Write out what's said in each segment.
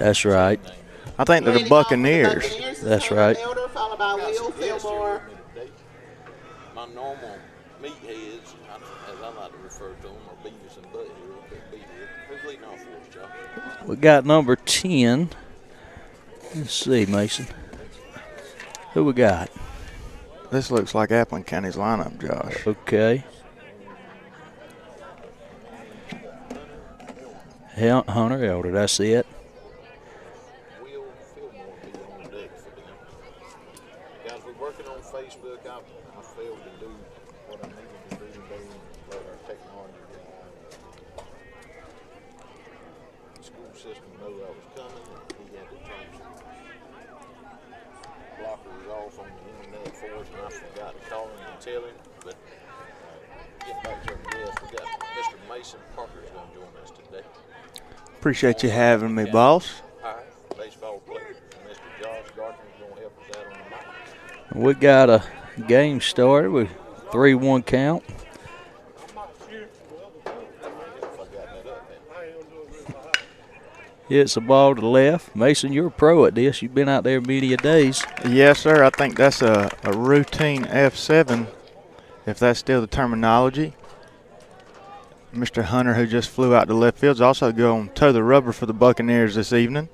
That's right. I think they're the Buccaneers. That's right. Followed by Will Fillmore. My normal meatheads, as I like to refer to them, are Beavis and Butthead. Who's leading off for us, Josh? We got number 10. Let's see, Mason. Who we got? This looks like Appling County's lineup, Josh. Okay. Hunter Elder, that's it. Will Fillmore be on deck for them. Guys, we're working on Facebook. I failed to do what I needed to do today and let our technology get on. The school system knew I was coming, and he had to change some blockers off on the internet for us, and I forgot to call him and tell him. But getting back to our guest, we got Mr. Mason Parker's going to join us today. Appreciate you having me, boss. Baseball player, Mr. Josh Gardner is going to help us out on the mound. We got a game started with 3-1 count. Hits the ball to the left. Mason, you're a pro at this. You've been out there many a days. Yes, sir. I think that's a routine F7, if that's still the terminology. Mr. Hunter, who just flew out to left field, is also going to toe the rubber for the Buccaneers this evening.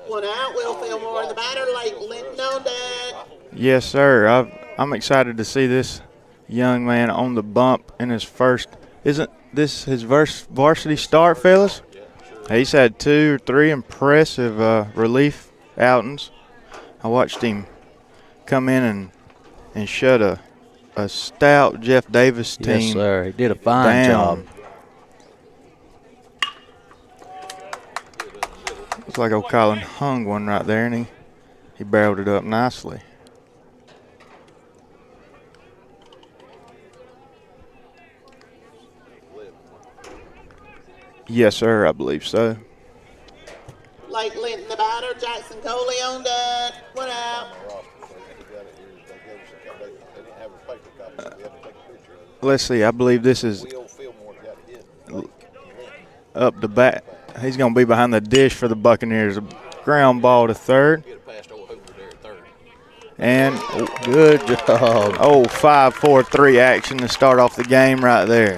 One out, Will Fillmore. The batter, like Linton on deck. Yes, sir. I'm excited to see this young man on the bump in his first. Isn't this his varsity start, fellas? He's had 2 or 3 impressive relief outings. I watched him come in and shut a stout Jeff Davis team. Yes, sir. He did a fine job. Looks like old Colin hung one right there, and he barreled it up nicely. Yes, sir, I believe so. Like Linton, the batter. Jackson Coley on deck. One out. Let's see, I believe this is up the bat. He's going to be behind the dish for the Buccaneers. A ground ball to third. And good job. Oh, 5-4-3 action to start off the game right there.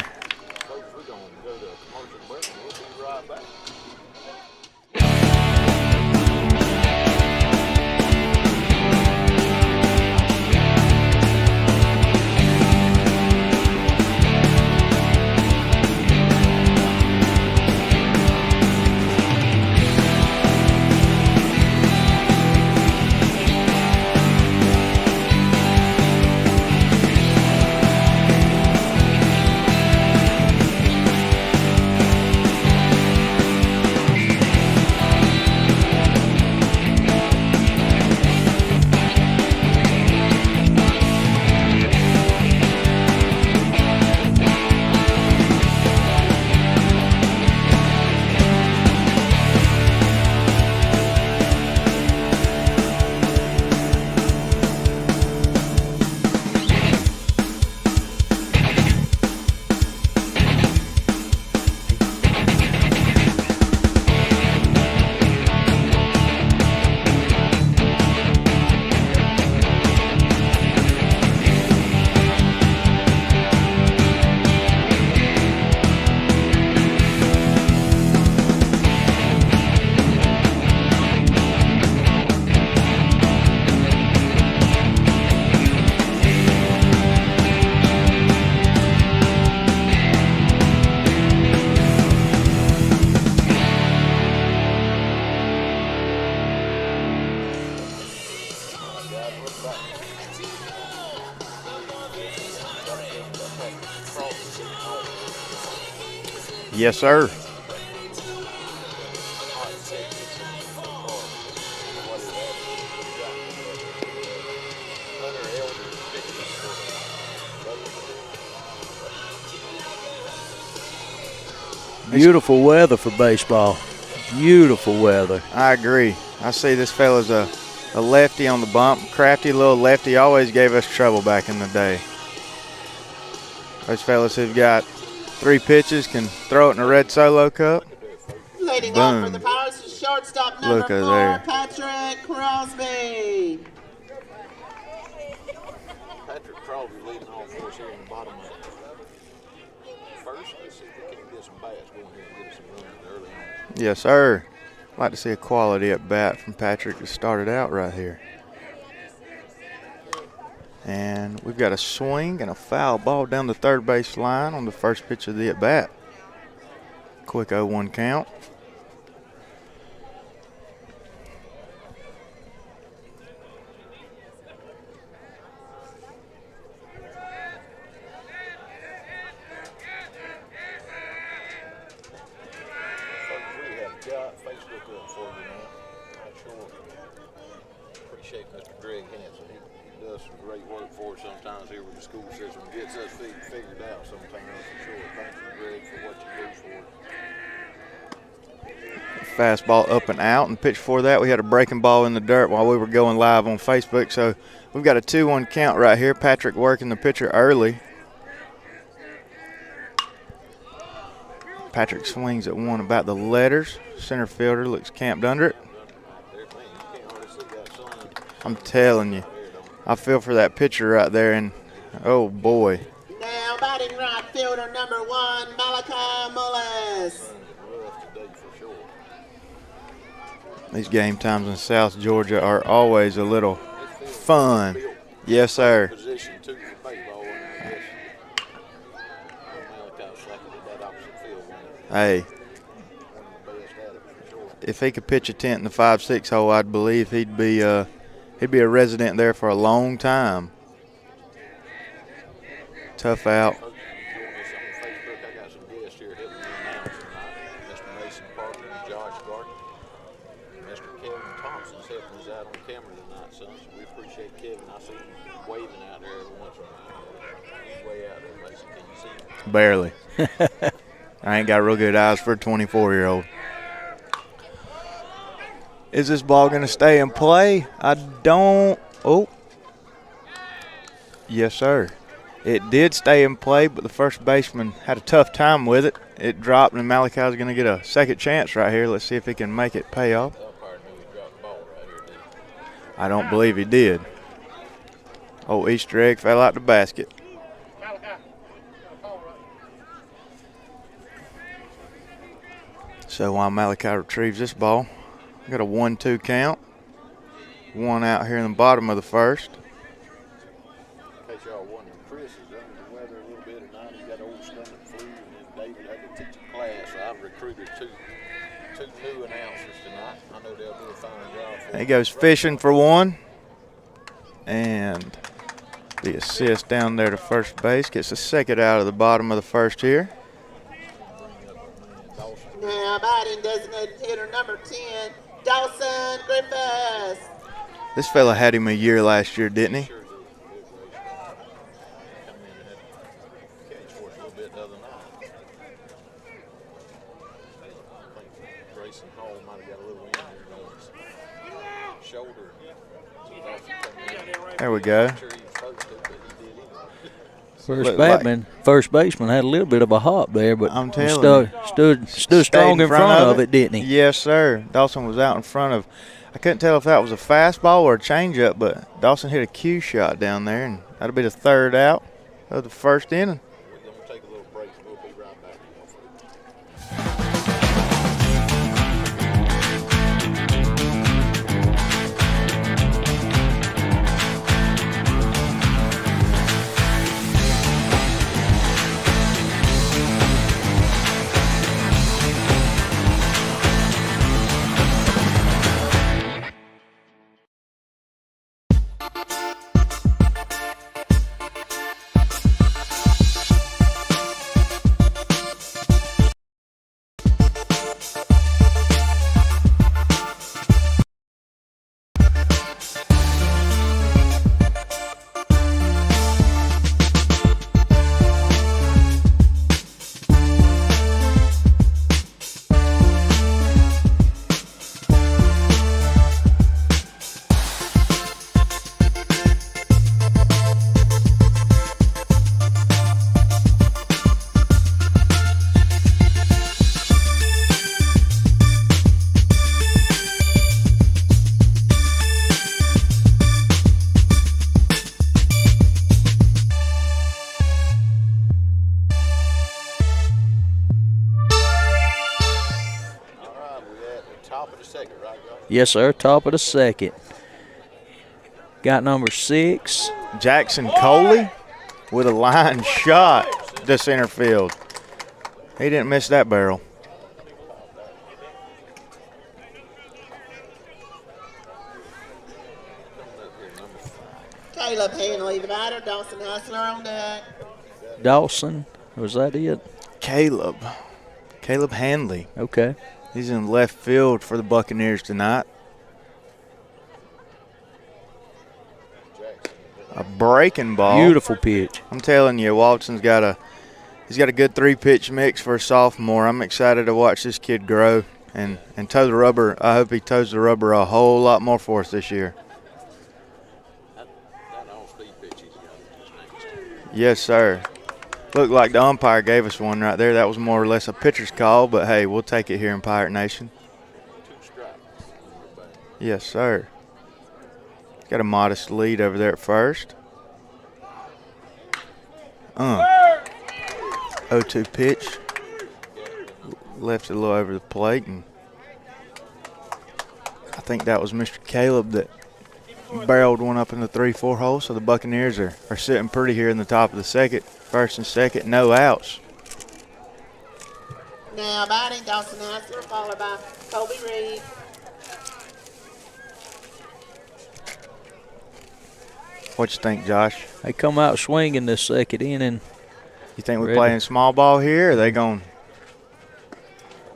Yes, sir. Beautiful weather for baseball. Beautiful weather. I agree. I see this fella's a lefty on the bump. Crafty little lefty, always gave us trouble back in the day. Those fellas who've got 3 pitches can throw it in a red Solo cup. Leading off for the Pirates, Shortstop number Look at 4, there. Patrick Crosby. Patrick Crosby leading off for us here in the bottom of it. First, let's see if we can get some bats going here and get us some runs early on. Yes, sir. Like to see a quality at bat from Patrick to start it out right here. And we've got a swing and a foul ball down the third base line on the first pitch of the at bat. Quick 0-1 count. Got Facebook up for you now. I sure appreciate Mr. Greg Hanson. He does some great work for us sometimes here with the school system. Gets us figured out sometimes for sure. Thank you, Greg, for what you do for us. Fastball up and out, and pitch before that we had a breaking ball in the dirt while we were going live on Facebook. So we've got a 2-1 count right here. Patrick working the pitcher early. Patrick swings at one about the letters. Center fielder looks camped under it. I'm telling you, I feel for that pitcher right there, and oh boy. Now batting right fielder number 1, Malachi Mullis. These game times in South Georgia are always a little fun. Yes, sir. Position 2 for baseball, and I guess Malachi's second at that opposite field. Hey, if he could pitch a 10th in the 5-6 hole, I'd believe he'd be a resident there for a long time. Tough out. On Facebook, I got some guests here helping me announce tonight. Mr. Mason Parker and Josh Gardner. Mr. Kevin Thompson's helping us out on camera tonight, son. So we appreciate Kevin. I see him waving out there every once in a while. He's way out there, Mason. Can you see him? Barely. I ain't got real good eyes for a 24-year-old. Is this ball going to stay in play? I don't. Oh. Yes, sir. It did stay in play, but the first baseman had a tough time with it. It dropped, and Malachi's going to get a second chance right here. Let's see if he can make it pay off. I don't believe he did. Oh, Easter egg fell out the basket. So while Malachi retrieves this ball, we got a 1-2 count. One out here in the bottom of the first. In case y'all wondering, Chris is under the weather a little bit tonight. He got old stomach flu, and then David had to teach a class. So I've recruited two new announcers tonight. I know they'll do a fine job for He goes fishing for one. And the assist down there to first base. Gets the second out of the bottom of the first here. Now batting designated hitter number 10, Dawson Griffiths. This fella had him a year last year, didn't he? There we go. First baseman had a little bit of a hop there, but I'm telling stood strong in front of it, didn't he? Yes, sir. Dawson was out in front of. I couldn't tell if that was a fastball or a changeup, but Dawson hit a cue shot down there, and that'll be the third out of the first inning. We're going to take a little break, and we'll be right back. Yes, sir. Top of the second. Got number 6. Jackson Coley with a line shot to center field. He didn't miss that barrel. Caleb Henley, the batter. Dawson Hustler on deck. Dawson. Was that it? Caleb Hanley. Okay. He's in left field for the Buccaneers tonight. A breaking ball. Beautiful pitch. I'm telling you, Walton's got a good 3-pitch mix for a sophomore. I'm excited to watch this kid grow and toe the rubber. I hope he toes the rubber a whole lot more for us this year. Yes, sir. Looked like the umpire gave us one right there. That was more or less a pitcher's call, but hey, we'll take it here in Pirate Nation. Yes, sir. Got a modest lead over there at first. 0-2 pitch. Left it a little over the plate, and I think that was Mr. Caleb that barreled one up in the 3-4 hole. So the Buccaneers are sitting pretty here in the top of the second. First and second, no outs. Now batting, Dawson Hustler, followed by Kobe Reed. What you think, Josh? They come out swinging this second inning. You think we're playing small ball here, or are they going?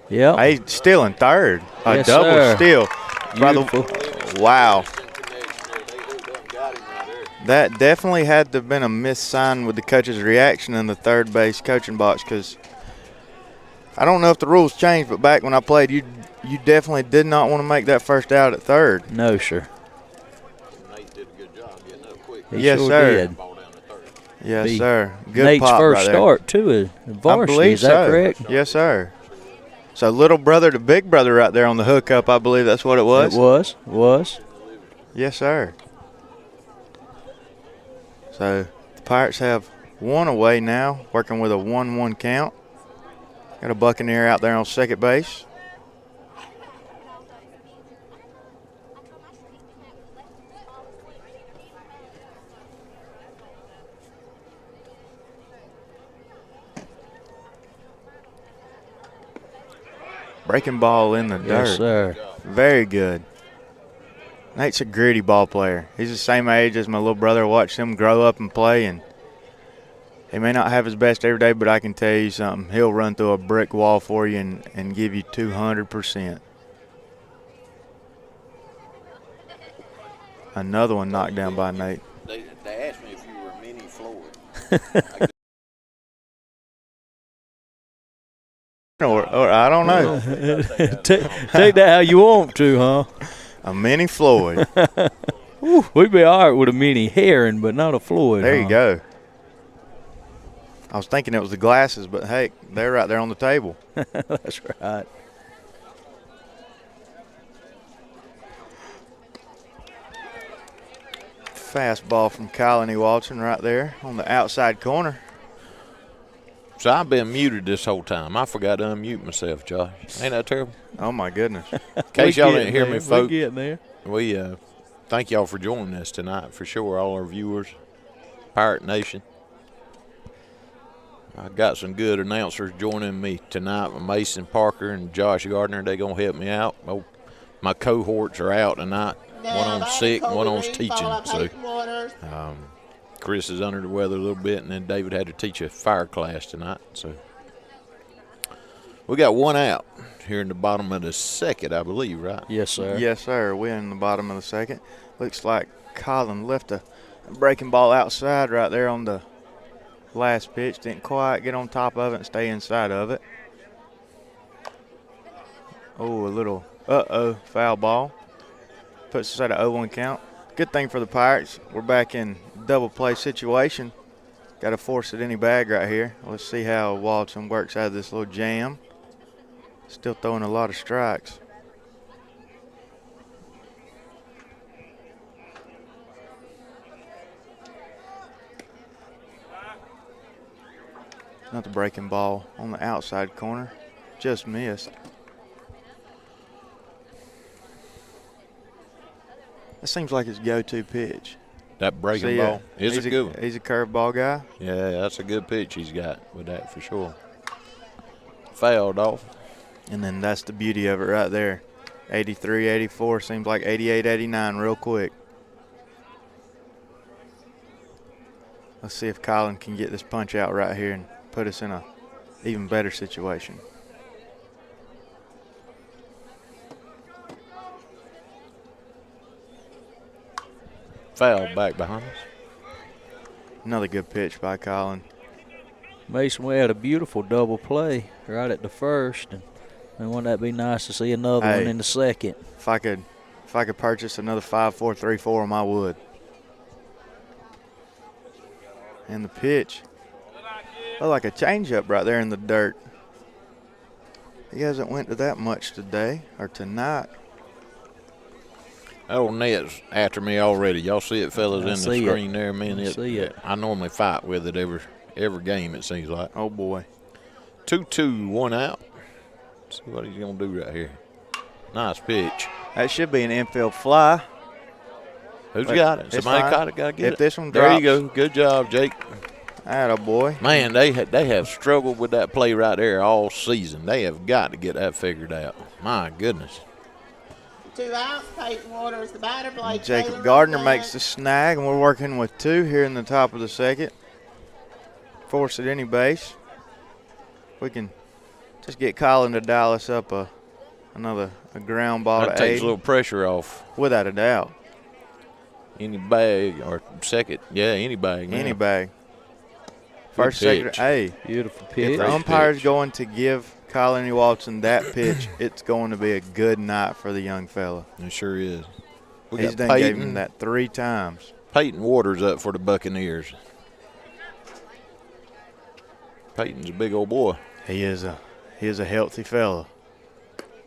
Yeah. Hey, still in third. A Yes, double sir. steal. Beautiful. Wow. That definitely had to have been a missed sign with the coach's reaction in the third base coaching box, because I don't know if the rules changed, but back when I played, you definitely did not want to make that first out at third. No, sir. Nate did a good job getting up quick. He Yes, sure sir. did. Ball down to third. Yes, Be sir. Good Nate's pop first right there. start, too, at Varsity. I believe Is that so. correct? Yes, sir. So little brother to big brother right there on the hookup, I believe that's what it was. It was. Yes, sir. So the Pirates have one away now, working with a 1-1 count. Got a Buccaneer out there on second base. Breaking ball in the dirt. Yes, sir. Very good. Nate's a gritty ball player. He's the same age as my little brother. I watched him grow up and play, and he may not have his best every day, but I can tell you something. He'll run through a brick wall for you and give you 200%. Another one knocked down by Nate. They asked me if you were Mini Floyd. Or I don't know. Take that how you want to, huh? A mini Floyd. We'd be all right with a mini Heron, but not a Floyd. There you go. I was thinking it was the glasses, but hey, they're right there on the table. That's right. Fastball from Colony Walton right there on the outside corner. So I've been muted this whole time. I forgot to unmute myself, Josh. Ain't that terrible? Oh, my goodness. In case y'all didn't hear me, We're folks, getting there. we thank y'all for joining us tonight, for sure, all our viewers, Pirate Nation. I got some good announcers joining me tonight with Mason Parker and Josh Gardner. They're going to help me out. Oh, my cohorts are out tonight. One on sick, one on's teaching. So Chris is under the weather a little bit, and then David had to teach a fire class tonight. So we got one out here in the bottom of the second, I believe, right? Yes, sir. Yes, sir. We're in the bottom of the second. Looks like Colin left a breaking ball outside right there on the last pitch. Didn't quite get on top of it and stay inside of it. Oh, a little foul ball. Puts us at an 0-1 count. Good thing for the Pirates. We're back in double play situation. Got to force it any bag right here. Let's see how Walton works out of this little jam. Still throwing a lot of strikes. Another breaking ball on the outside corner. Just missed. That seems like his go-to pitch. That breaking See, ball is a good one. He's a curveball guy. Yeah, that's a good pitch he's got with that for sure. Fouled off. And then that's the beauty of it right there. 83, 84, seems like 88, 89 real quick. Let's see if Colin can get this punch out right here and put us in a even better situation. Foul back behind us. Another good pitch by Colin. Mason, we had a beautiful double play right at the first, and wouldn't that be nice to see another one in the second? If I could purchase another 5-4-3-4 on, I would. And the pitch. Oh, like a changeup right there in the dirt. He hasn't went to that much today or tonight. That old net's after me already. Y'all see it, fellas, in the screen there, man. I normally fight with it every game, it seems like. Oh, boy. 2-2, 1 out. See what he's going to do right here. Nice pitch. That should be an infield fly. Who's got it? Somebody got to get it. If this one there drops. you go. Good job, Jake. Attaboy. Man, they have struggled with that play right there all season. They have got to get that figured out. My goodness. 2 outs. Peyton Waters, the batter. Blake Jacob Taylor, Gardner the makes the snag, and we're working with 2 here in the top of the second. Force at any base. We can just get Colin to dial us up a ground ball That to takes 8. a little pressure off. Without a doubt. Any bag or second. Yeah, any bag. Man. Any bag. Good First, second, pitch. hey. Beautiful If pitch. the umpire's going to give Colin Watson that pitch, it's going to be a good night for the young fella. It sure is. He's done gave him that 3 times. Peyton Waters up for the Buccaneers. Peyton's a big old boy. He is a healthy fella.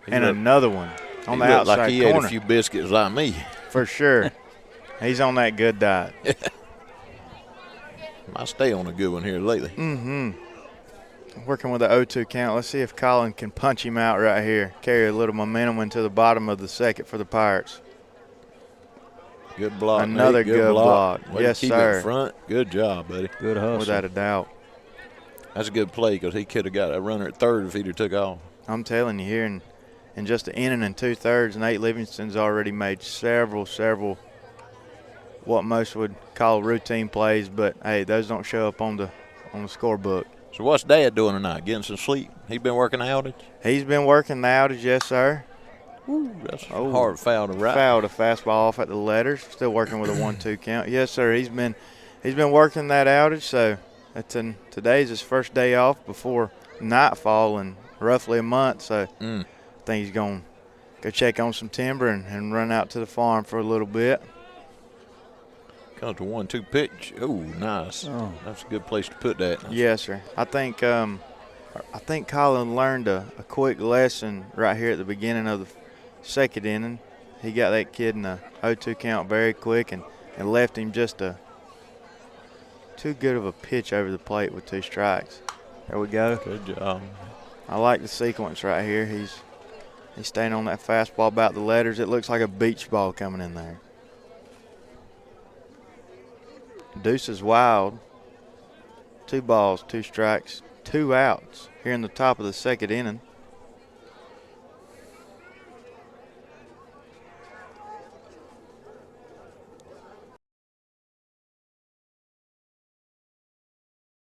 He And looked- another one on the He looked outside like he corner. ate a few biscuits like me. For sure. He's on that good diet. I stay on a good one here lately. Mm-hmm. Working with the 0-2 count. Let's see if Colin can punch him out right here. Carry a little momentum into the bottom of the second for the Pirates. Good block. Another Nate. good block. Way to Yes, keep sir. it in front. Good job, buddy. Good hustle. Without a doubt. That's a good play because he could have got a runner at third if he'd have took off. I'm telling you here, in just an inning and 2/3, Nate Livingston's already made several what most would call routine plays, but hey, those don't show up on the scorebook. So what's Dad doing tonight? Getting some sleep? He been working the outage? He's been working the outage, yes, sir. Ooh, that's a hard foul to right. Fouled a fastball off at the letters. Still working with a 1-2 count. Yes, sir. He's been working that outage. So today's his first day off before nightfall in roughly a month. So I think he's going to go check on some timber and run out to the farm for a little bit. Comes to 1-2 pitch. Oh, nice. Oh. That's a good place to put that. Yes, sir. I think Colin learned a quick lesson right here at the beginning of the second inning. He got that kid in a 0-2 count very quick and left him just too good of a pitch over the plate with 2 strikes. There we go. Good job. I like the sequence right here. He's staying on that fastball about the letters. It looks like a beach ball coming in there. Deuce is wild. 2 balls, 2 strikes, 2 outs here in the top of the second inning.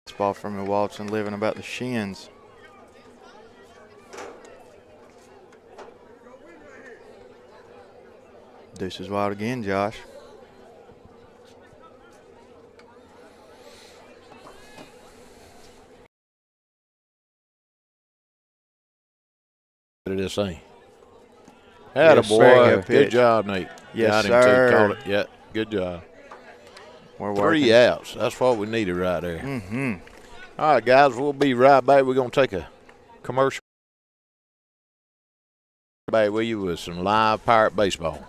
This ball from Watson living about the shins. Deuce is wild again, Josh. What did it say? Yes, Attaboy. sir. Good job, Nate. Yes, Got him sir. too. Called it. Yeah, good job. We're 3 working. outs. That's what we needed right there. Mm-hmm. All right, guys, we'll be right back. We're going to take a commercial. Back with you with some live Pirate baseball.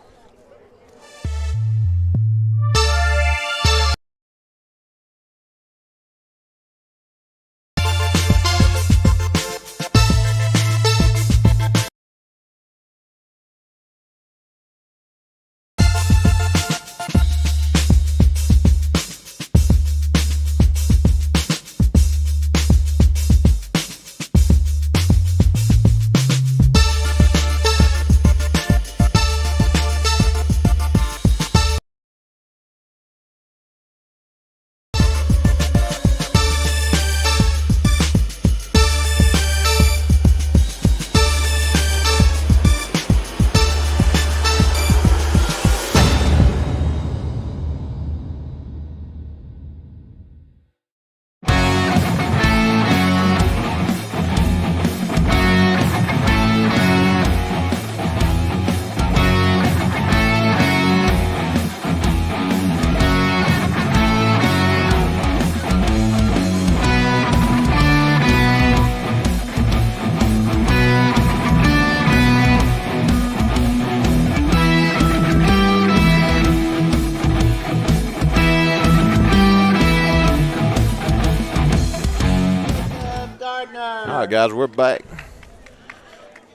right, guys, we're back.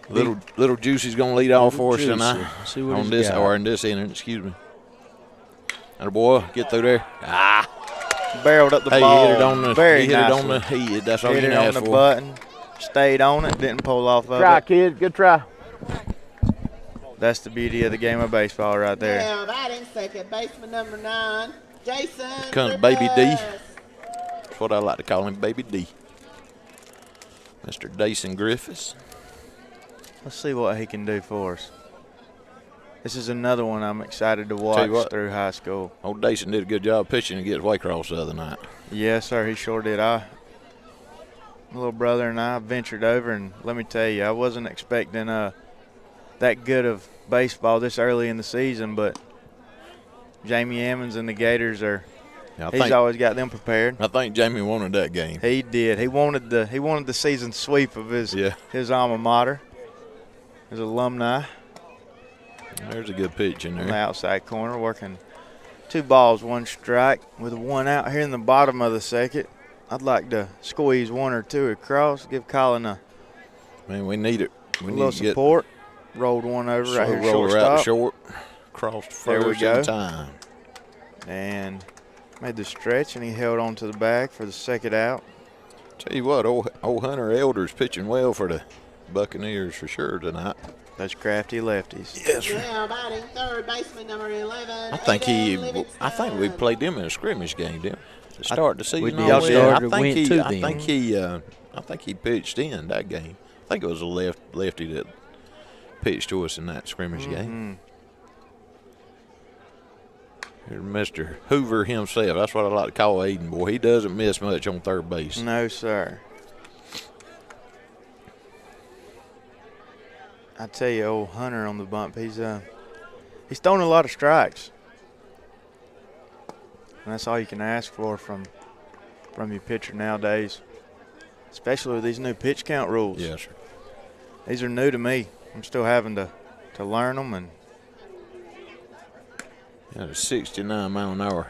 Little Juicy's going to lead off for us tonight. See what on this, got. or in this inning, excuse me. And boy, get through there. Barreled up the Hey, ball. he hit it on the, Very he hit nicely. it on the head. That's all Hit you it can on ask the for. button. Stayed on it. Didn't pull off of Try, it. kid. Good try. That's the beauty of the game of baseball right there. Now batting second baseman number 9, Jason Comes Baby D. Griffiths. That's what I like to call him, Baby D. Mr. Jason Griffiths. Let's see what he can do for us. This is another one I'm excited to Tell watch you what. through high school. Old Jason did a good job pitching against Waycross the other night. Yes, sir, he sure did. My little brother and I ventured over, and let me tell you, I wasn't expecting that good of baseball this early in the season, but Jamie Emmons and the Gators he's always got them prepared. I think Jamie wanted that game. He did. He wanted the season sweep of his alma mater, his alumni. There's a good pitch in On the there. outside corner, working 2 balls, 1 strike with 1 out here in the bottom of the second. I'd like to squeeze 1 or 2 across, give Colin a Man, we need it. We little need to support. Rolled 1 over get right here, roller out shortstop. the short. Crossed There we first go. in time. And made the stretch, and he held on to the bag for the second out. Tell you what, old Hunter Elder's pitching well for the Buccaneers for sure tonight. Those crafty lefties. Yes, Now batting third baseman number 11, I think Aiden we Livingston. played them in a scrimmage game, didn't we? To start the season. we did. off. Y'all started, I went to think he pitched in that game. I think it was a lefty that pitched to us in that scrimmage game. Here's Mr. Hoover himself. That's what I like to call Aiden, boy. He doesn't miss much on third base. No, sir. I tell you, old Hunter on the bump, he's throwing a lot of strikes. And that's all you can ask for from your pitcher nowadays, especially with these new pitch count rules. Yes, sir. These are new to me. I'm still having to learn them. And Had a 69-mile-an-hour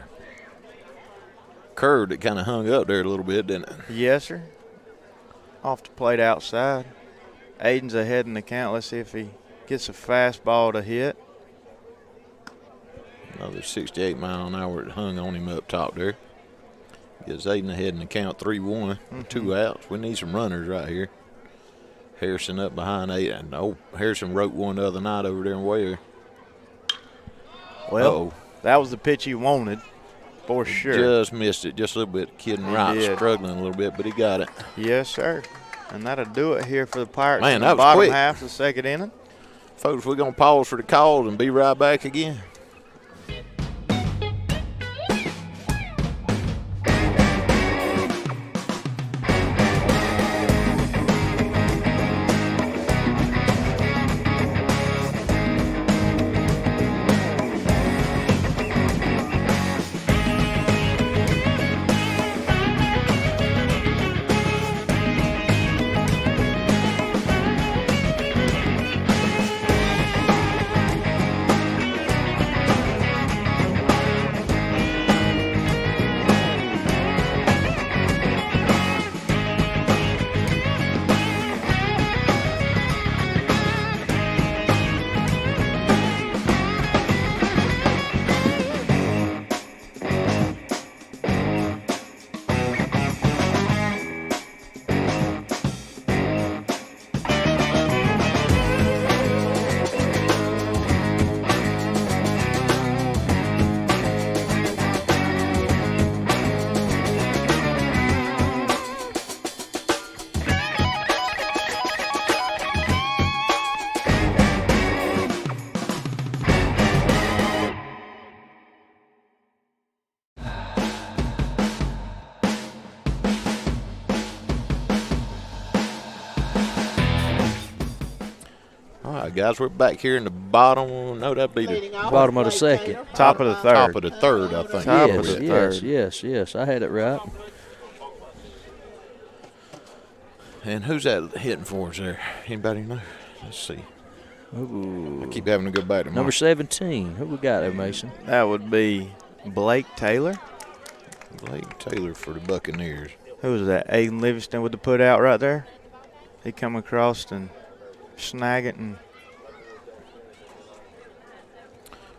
curve that kind of hung up there a little bit, didn't it? yes, sir. Off the plate outside. Aiden's ahead in the count. Let's see if he gets a fastball to hit. Another 68-mile-an-hour that hung on him up top there. Gives Aiden ahead in the count 3-1. 2 outs. We need some runners right here. Harrison up behind Aiden. Oh, Harrison wrote one the other night over there in Ware. Well, that was the pitch he wanted, for sure. Just missed it just a little bit. Kid and right did. struggling a little bit, but he got it. Yes, sir. And that'll do it here for the Pirates Man, in that the was bottom quick. half of the second inning. Folks, we're going to pause for the calls and be right back again. All right, guys, we're back here in the bottom. No, that'd be the Leading off Bottom of the plate second. Taylor. Top of the third. top of the third, I think. Top Yes, of the yes, third. yes. I had it right. And who's that hitting for us there? Anybody know? Let's see. Ooh. I keep having to go back to Number 17. Who we got there, Mason? That would be Blake Taylor. Blake Taylor for the Buccaneers. Who was that? Aiden Livingston with the put out right there. he come across and snag it. And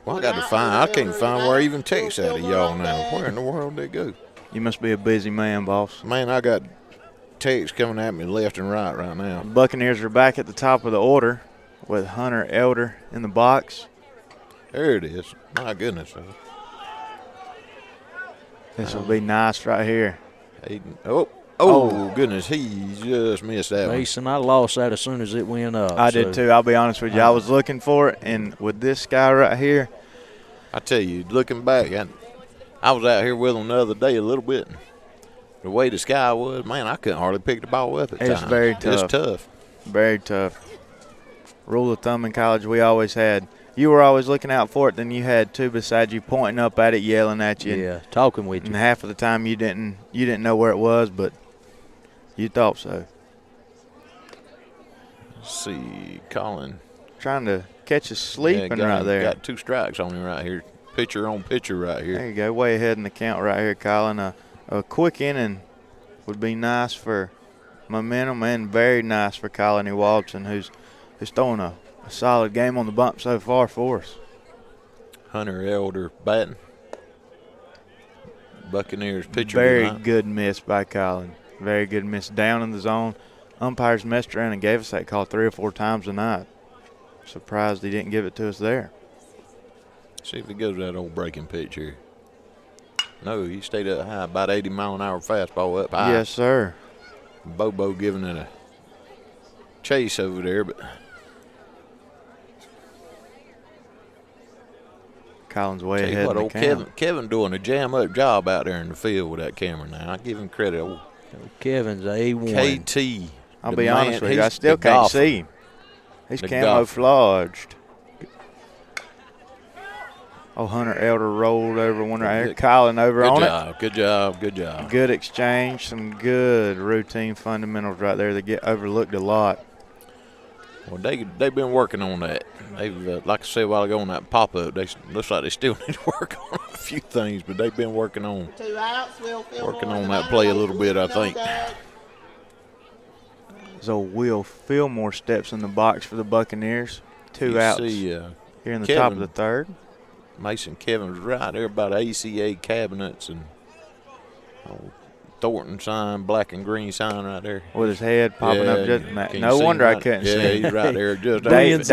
well, I can't find where I even text out of y'all now. Where in the world did they go? You must be a busy man, boss. Man, I got texts coming at me left and right now. Buccaneers are back at the top of the order with Hunter Elder in the box. There it is. My goodness. This will be nice right here. Oh, goodness. He just missed that Mason, I lost that as soon as it went up. I did too. I'll be honest with you. I was looking for it, and with this guy right here. I tell you, looking back, I was out here with him the other day a little bit. The way the sky was, man, I couldn't hardly pick the ball up at times. It's very tough. It's tough. Very tough. Rule of thumb in college we always had. You were always looking out for it, then you had two beside you pointing up at it, yelling at you. Yeah, talking with you. And half of the time you didn't know where it was, but you thought so. Let's see, Colin. Trying to catch us sleeping right there. Got 2 strikes on him right here. Pitcher on pitcher right here. There you go. Way ahead in the count right here, Colin. A quick inning would be nice for momentum and very nice for Colin Watson, who's throwing a solid game on the bump so far for us. Hunter Elder batting. Buccaneers pitcher. Very good miss by Colin. Very good miss down in the zone. Umpires messed around and gave us that call 3 or 4 times tonight. Surprised he didn't give it to us there. See if he goes that old breaking pitch here. No, he stayed up high, about 80-mile-an-hour fastball up high. Yes, sir. Bobo giving it a chase over there, but Colin's way ahead in the count. Kevin doing a jam-up job out there in the field with that camera now. I give him credit. Kevin's A1. KT. I'll be honest with you, I still can't see him. He's camouflaged. Oh, Hunter Elder rolled over one right here. Colin over on it. Good job. Good exchange. Some good routine fundamentals right there that get overlooked a lot. Well, they've been working on that. They've, like I said a while ago on that pop-up, looks like they still need to work on a few things, but they've been working on that play a little bit, I think. So Will Fillmore steps in the box for the Buccaneers. 2 outs here in the top of the third. Mason Kevin's right there by the ACA cabinets and Thornton sign, black and green sign right there. With his head popping up. Just no wonder I couldn't see. Yeah, he's right there. Just Dason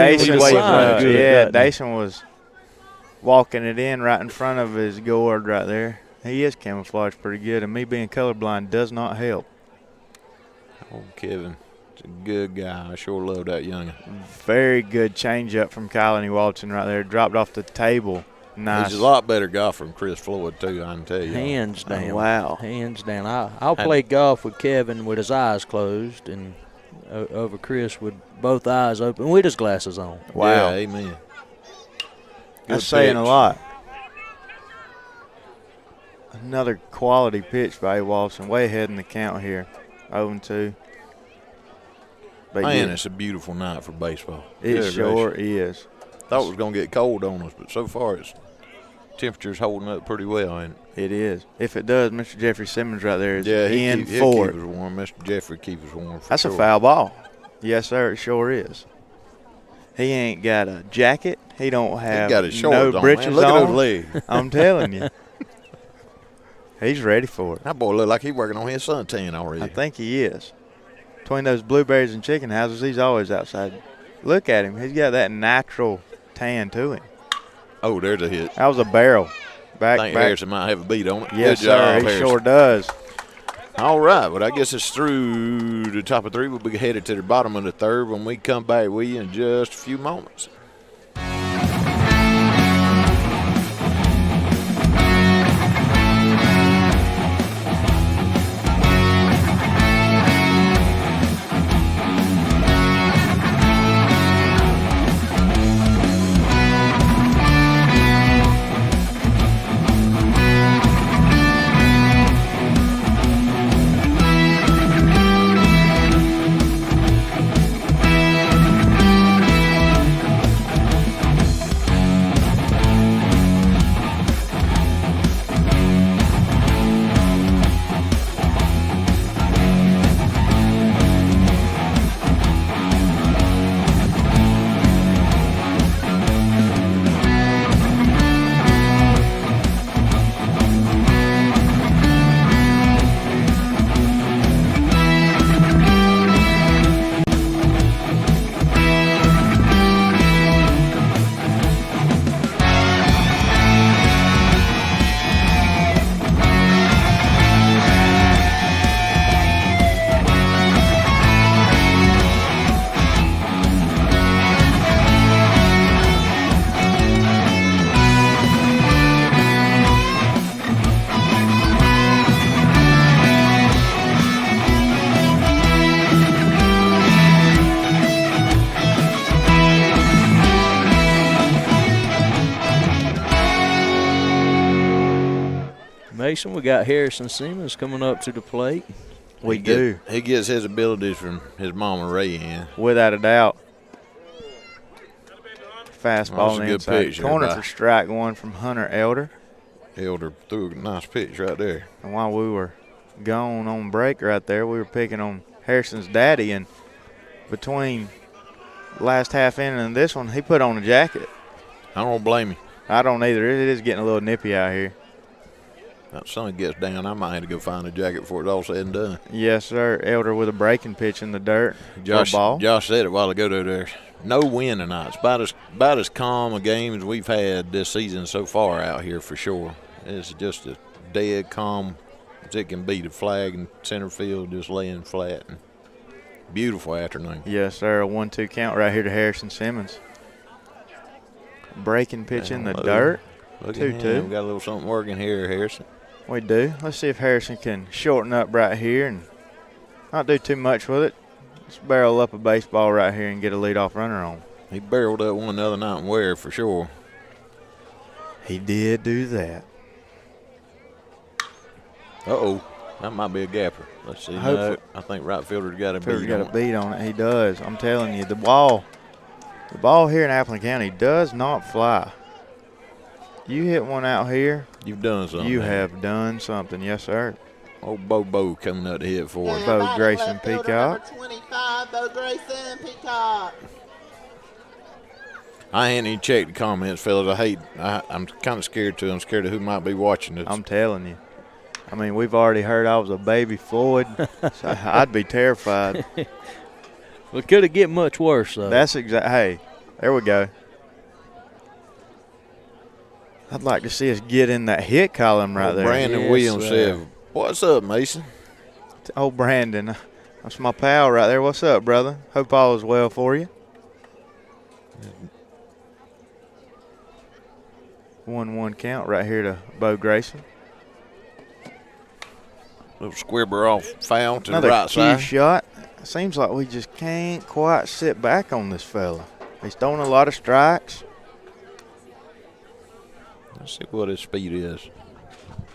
was walking it in right in front of his gourd right there. He is camouflaged pretty good, and me being colorblind does not help. Oh, Kevin. A good guy. I sure love that youngin. Very good changeup from Colin Watson right there. Dropped off the table. Nice. He's a lot better golfer than Chris Floyd, too, I can tell you. Hands down. Oh, wow. Hands down. I'll play golf with Kevin with his eyes closed and over Chris with both eyes open with his glasses on. Wow. Yeah, amen. That's saying a lot. Another quality pitch by Watson. Way ahead in the count here. 0-2. Man, it's a beautiful night for baseball. It sure is. Thought it was going to get cold on us, but so far temperature's holding up pretty well, ain't it? It is. If it does, Mr. Jeffrey Simmons right there is in for it. He'll keep us warm. Mr. Jeffrey keeps us warm for That's sure. a foul ball. Yes, sir, it sure is. He ain't got a jacket. He don't have no britches on. Look at those legs. I'm telling you. He's ready for it. That boy look like he's working on his suntan already. I think he is. Between those blueberries and chicken houses, he's always outside. Look at him. He's got that natural tan to him. Oh, there's a hit. That was a barrel. I think Harrison might have a beat on it. Yes, Good job, sir. He sure does. All right, but I guess it's through the top of 3. We'll be headed to the bottom of the 3rd when we come back with you in just a few moments. Mason, we got Harrison Simmons coming up to the plate. We do. He gets his abilities from his mama Ray in. Without a doubt. Fastball in the inside pitch corner there for strike one from Hunter Elder. Elder threw a nice pitch right there. And while we were gone on break right there, we were picking on Harrison's daddy, and between last half inning and this one, he put on a jacket. I don't blame him. I don't either. It is getting a little nippy out here. That sun gets down, I might have to go find a jacket before it's all said and done. Yes, sir. Elder with a breaking pitch in the dirt. Josh ball. said it a while ago, though, there's no wind tonight. It's about as calm a game as we've had this season so far out here for sure. It's just as dead calm as it can be. The flag in center field just laying flat. And beautiful afternoon. Yes, sir. A 1-2 count right here to Harrison Simmons. Breaking pitch in the dirt. Look 2-2. at him. We got a little something working here, Harrison. We do. Let's see if Harrison can shorten up right here and not do too much with it. Let's barrel up a baseball right here and get a leadoff runner on. He barreled up one the other night in Ware for sure. He did do that. Uh-oh. That might be a gapper. Let's see. No, I think right fielder's got a beat on it. He does. I'm telling you, the ball here in Appleton County does not fly. You hit one out here. You've done something. You have done something. Yes, sir. Old Bo coming up to hit for him. Bo Grayson Peacock. Number 25, Bo Grayson Peacock. I ain't even checked the comments, fellas. I'm kind of scared too. I'm scared of who might be watching this. I'm telling you. I mean, we've already heard I was a baby Floyd, so I'd be terrified. Well, it could have get much worse, though. That's exact. Hey, there we go. I'd like to see us get in that hit column right there. Brandon Williams said, "What's up, Mason?" Oh, Brandon, that's my pal right there. What's up, brother? Hope all is well for you. 1-1 count right here to Bo Grayson. Little squibber off foul to Another the right cue side. shot. Seems like we just can't quite sit back on this fella. He's throwing a lot of strikes. Let's see what his speed is.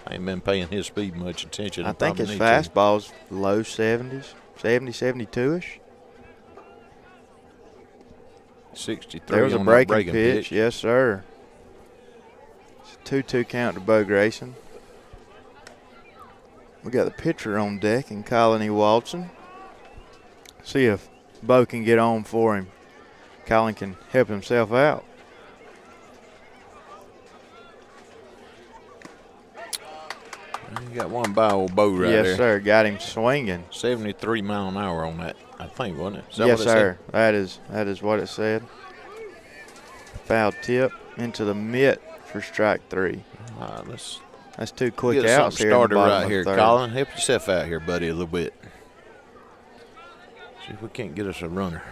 I ain't been paying his speed much attention. I think his fastball's low 70s, 70, 72-ish. 63. There was a on that breaking pitch. Yes, sir. It's a 2-2 count to Bo Grayson. We got the pitcher on deck in Colin Watson. See if Bo can get on for him. Colin can help himself out. You got one by old Bo right there. Yes, sir. Got him swinging. 73 mile an hour on that, I think, wasn't it? Is that Yes, what it sir. That is what it said. Foul tip into the mitt for strike three. Let's That's two quick get outs something here. started right of here, the third. Colin. Help yourself out here, buddy, a little bit. See if we can't get us a runner.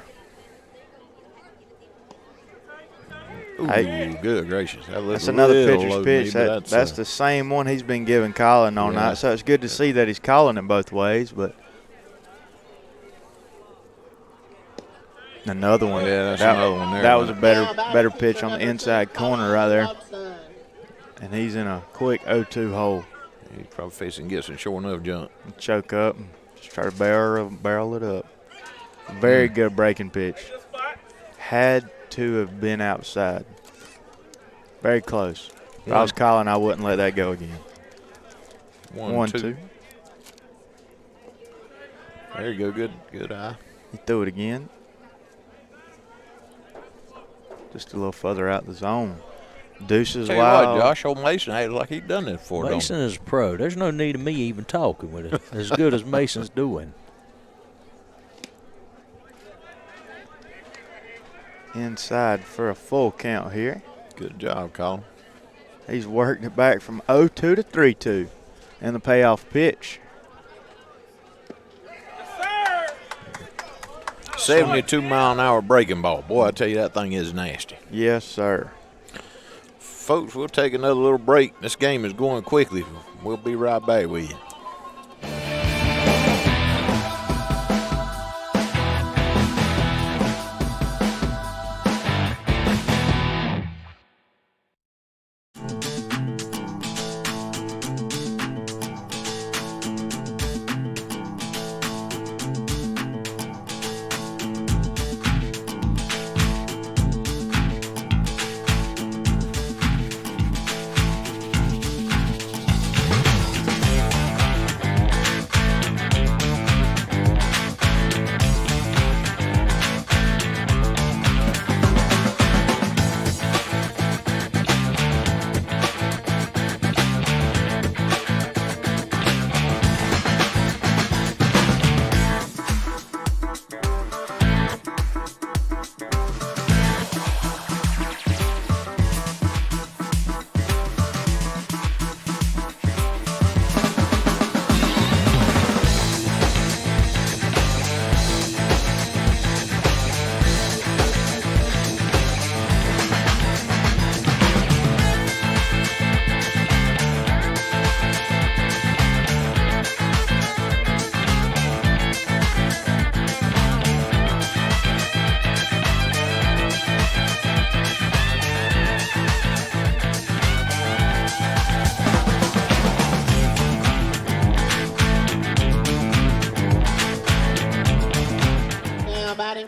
Ooh, Hey. good gracious. That's another pitcher's pitch. That's the same one he's been giving Colin all night. So it's good to see that he's calling it both ways. But another one. Yeah, that's another one there. That was a better pitch on the inside corner right there. And he's in a quick 0-2 hole. He's probably facing get some sure enough jump. Choke up and just try to barrel it up. Very good breaking pitch. Had to have been outside. Very close. If I was Colin, I wouldn't let that go again. 1-2. There you go. Good eye. He threw it again. Just a little further out the zone. Deuces Tell you wild. what, Josh, old Mason acted like he'd done this before. Mason is a pro. There's no need of me even talking with it. As good as Mason's doing. Inside for a full count here. Good job, Colin. He's worked it back from 0-2 to 3-2 and the payoff pitch. 72 mile an hour breaking ball. Boy, I tell you, that thing is nasty. Yes, sir. Folks, we'll take another little break. This game is going quickly. We'll be right back with you.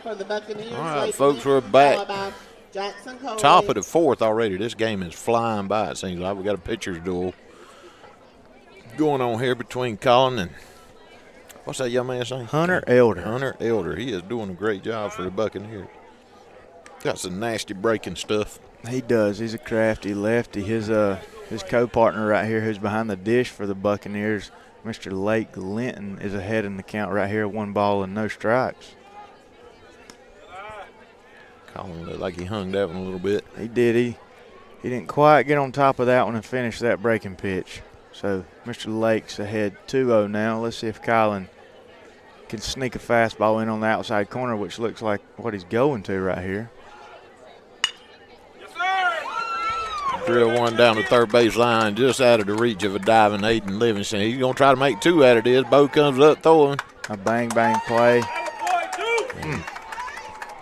for the Buccaneers. All right, Late folks, we're inning, back. followed by Jackson Coley. Top of the fourth already. This game is flying by, it seems like. We got a pitcher's duel going on here between Colin and what's that young man's name? Hunter Elder. Hunter Elder. He is doing a great job for the Buccaneers. Got some nasty breaking stuff. He does. He's a crafty lefty. His co-partner right here who's behind the dish for the Buccaneers, Mr. Lake Linton, is ahead in the count right here, 1 ball and no strikes. Colin looked like he hung that one a little bit. He did. He didn't quite get on top of that one and finish that breaking pitch. So Mr. Lake's ahead 2-0 now. Let's see if Colin can sneak a fastball in on the outside corner, which looks like what he's going to right here. Drill one down the third base line, just out of the reach of a diving Aiden Livingston. He's going to try to make 2 out of this. Bo comes up throwing. A bang play.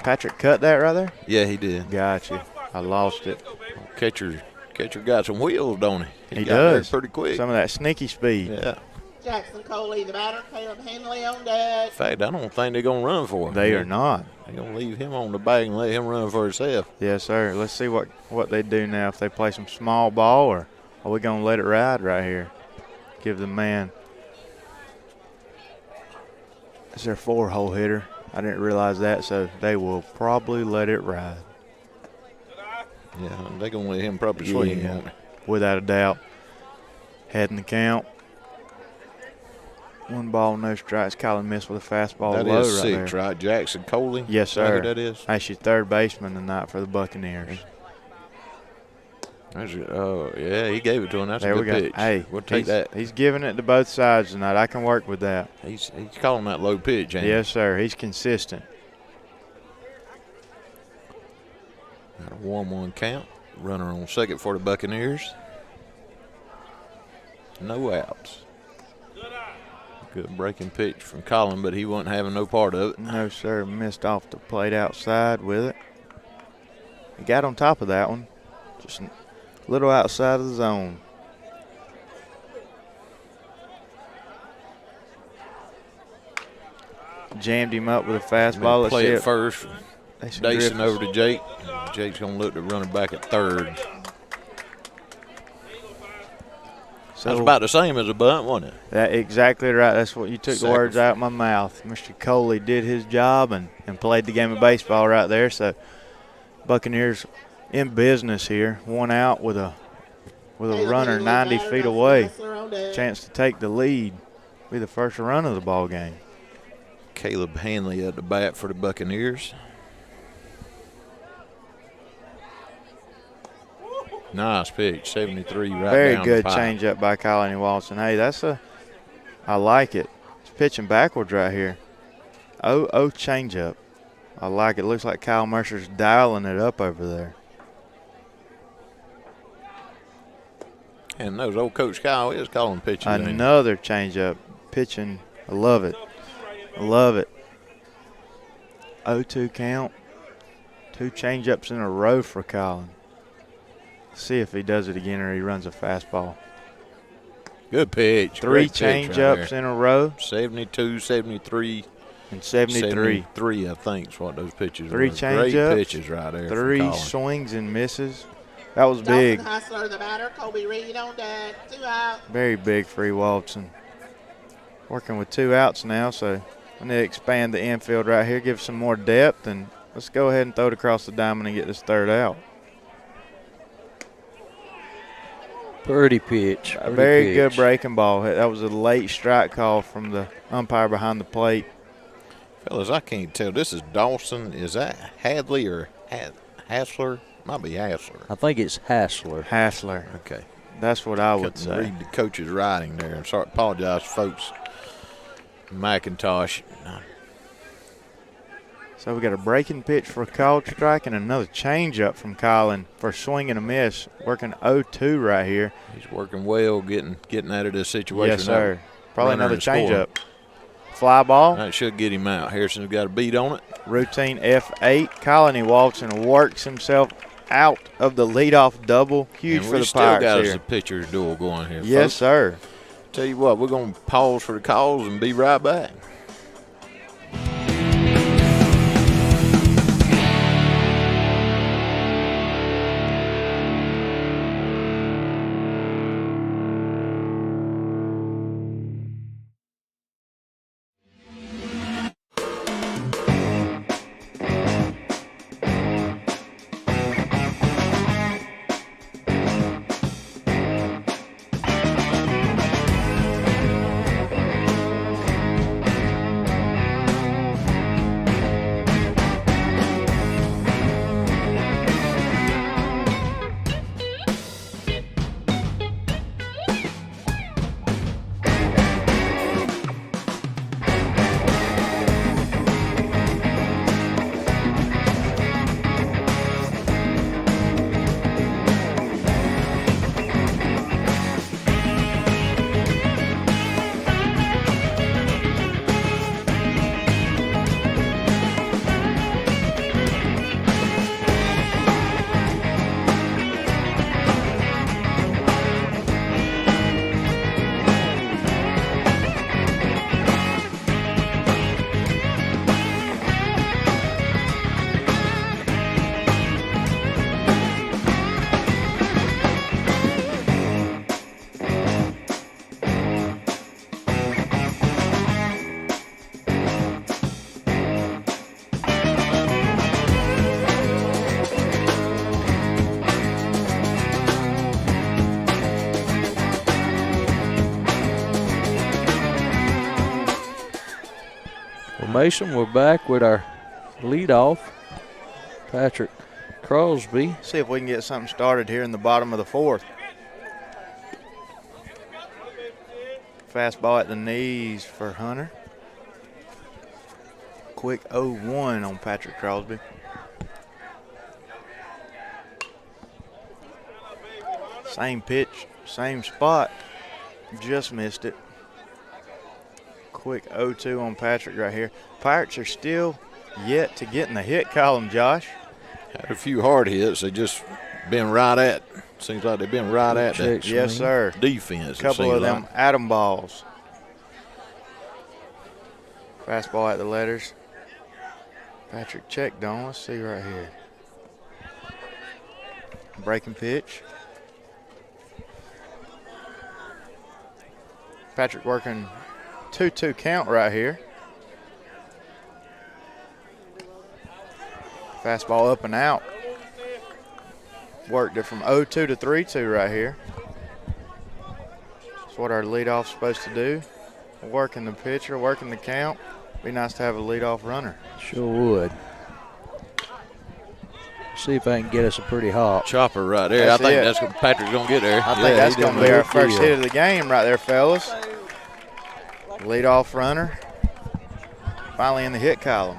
Patrick cut that right there? Yeah, he did. Gotcha. I lost it. Catcher got some wheels, don't he? He got there does. pretty quick. Some of that sneaky speed. Yeah. Jackson Coley, the batter. Caleb Henley on deck. In fact, I don't think they're going to run for him. They are not. They're going to leave him on the bag and let him run for himself. Yes, sir. Let's see what they do now. If they play some small ball, or are we going to let it ride right here? Give the man. It's their 4-hole hitter. I didn't realize that, so they will probably let it ride. Yeah, they're going to let him probably swing on it. Without a doubt. Heading the count. 1 ball, no strikes. Colin missed with a fastball That low is right 6, there. right? Jackson Coley? Yes, sir. Who that is? Actually, third baseman tonight for the Buccaneers. Yeah, he gave it to him. That's There a we good go. pitch. Hey, We'll take that. He's giving it to both sides tonight. I can work with that. He's calling that low pitch, ain't he? Yes, sir. He's consistent. Got a 1-1 count. Runner on second for the Buccaneers. No outs. Good breaking pitch from Colin, but he wasn't having no part of it. No, sir. Missed off the plate outside with it. He got on top of that one. Just a little outside of the zone. Jammed him up with a fastball. Let's Play see it it. first. Jason Dayson Griffiths. over to Jake. Jake's going to look to run it back at third. So That's about the same as a bunt, wasn't it? that exactly right. That's what you took the words out of my mouth. Mr. Coley did his job and played the game of baseball right there. So Buccaneers in business here. 1 out with a runner 90 feet away. Chance to take the lead. Be the first run of the ball game. Caleb Hanley at the bat for the Buccaneers. Nice pitch, 73 right Very down good the pipe. changeup by Colin Watson. Hey, I like it. It's pitching backwards right here. 0-0 changeup. I like it. Looks like Kyle Mercer's dialing it up over there. And knows old Coach Kyle is calling pitches. ain't he? Another changeup. Pitching. I love it. I love it. 0-2 count. 2 changeups in a row for Colin. See if he does it again or he runs a fastball. Good pitch. 3 Great pitch changeups in a row 72, 73, and 73. 73, I think is what those pitches 3 were. Great changeups, pitches right there. 3 from Colin. swings and misses. That was big. Dawson Hustler, the batter. Colby Reed on deck. 2 out. Very big for Watson. Working with 2 outs now, so we need to expand the infield right here, give some more depth, and let's go ahead and throw it across the diamond and get this 3rd out. Pretty pitch. A very good breaking ball. That was a late strike call from the umpire behind the plate. Fellas, I can't tell. This is Dawson. Is that Hadley or Hassler? Might be Hassler. I think it's Hassler. Hassler. Okay. That's what I would Couldn't say. read the coach's writing there. I'm sorry. Apologize, folks. McIntosh. So we got a breaking pitch for a called strike and another changeup from Colin for a swing and a miss. Working 0-2 right here. He's working well, getting out of this situation. Yes, sir. Probably Runner another and scoring. changeup. Fly ball. That should get him out. Harrison's got a beat on it. Routine F8. Colin Watson works himself out of the leadoff double. Huge And for we the still Pirates got us here. a pitcher's duel going here, Yes, folks. sir. Tell you what, we're going to pause for the calls and be right back. Well, Mason, we're back with our leadoff, Patrick Crosby. See if we can get something started here in the bottom of the fourth. Fastball at the knees for Hunter. Quick 0-1 on Patrick Crosby. Same pitch, same spot. Just missed it. Quick 0-2 on Patrick right here. Pirates are still yet to get in the hit column, Josh. Had a few hard hits. They just been right at. Seems like they've been right at that. Yes, sir. Defense. A couple of them atom balls. Fastball at the letters. Patrick checked on. Let's see right here. Breaking pitch. Patrick working 2-2 count right here. Fastball up and out. Worked it from 0-2 to 3-2 right here. That's what our leadoff's supposed to do. Working the pitcher, working the count. Be nice to have a leadoff runner. Sure would. See if I can get us a pretty hot chopper right there. That's I think it. that's what Patrick's going to get there. I think that's going to be our first hit of the game right there, fellas. Leadoff runner. Finally in the hit column.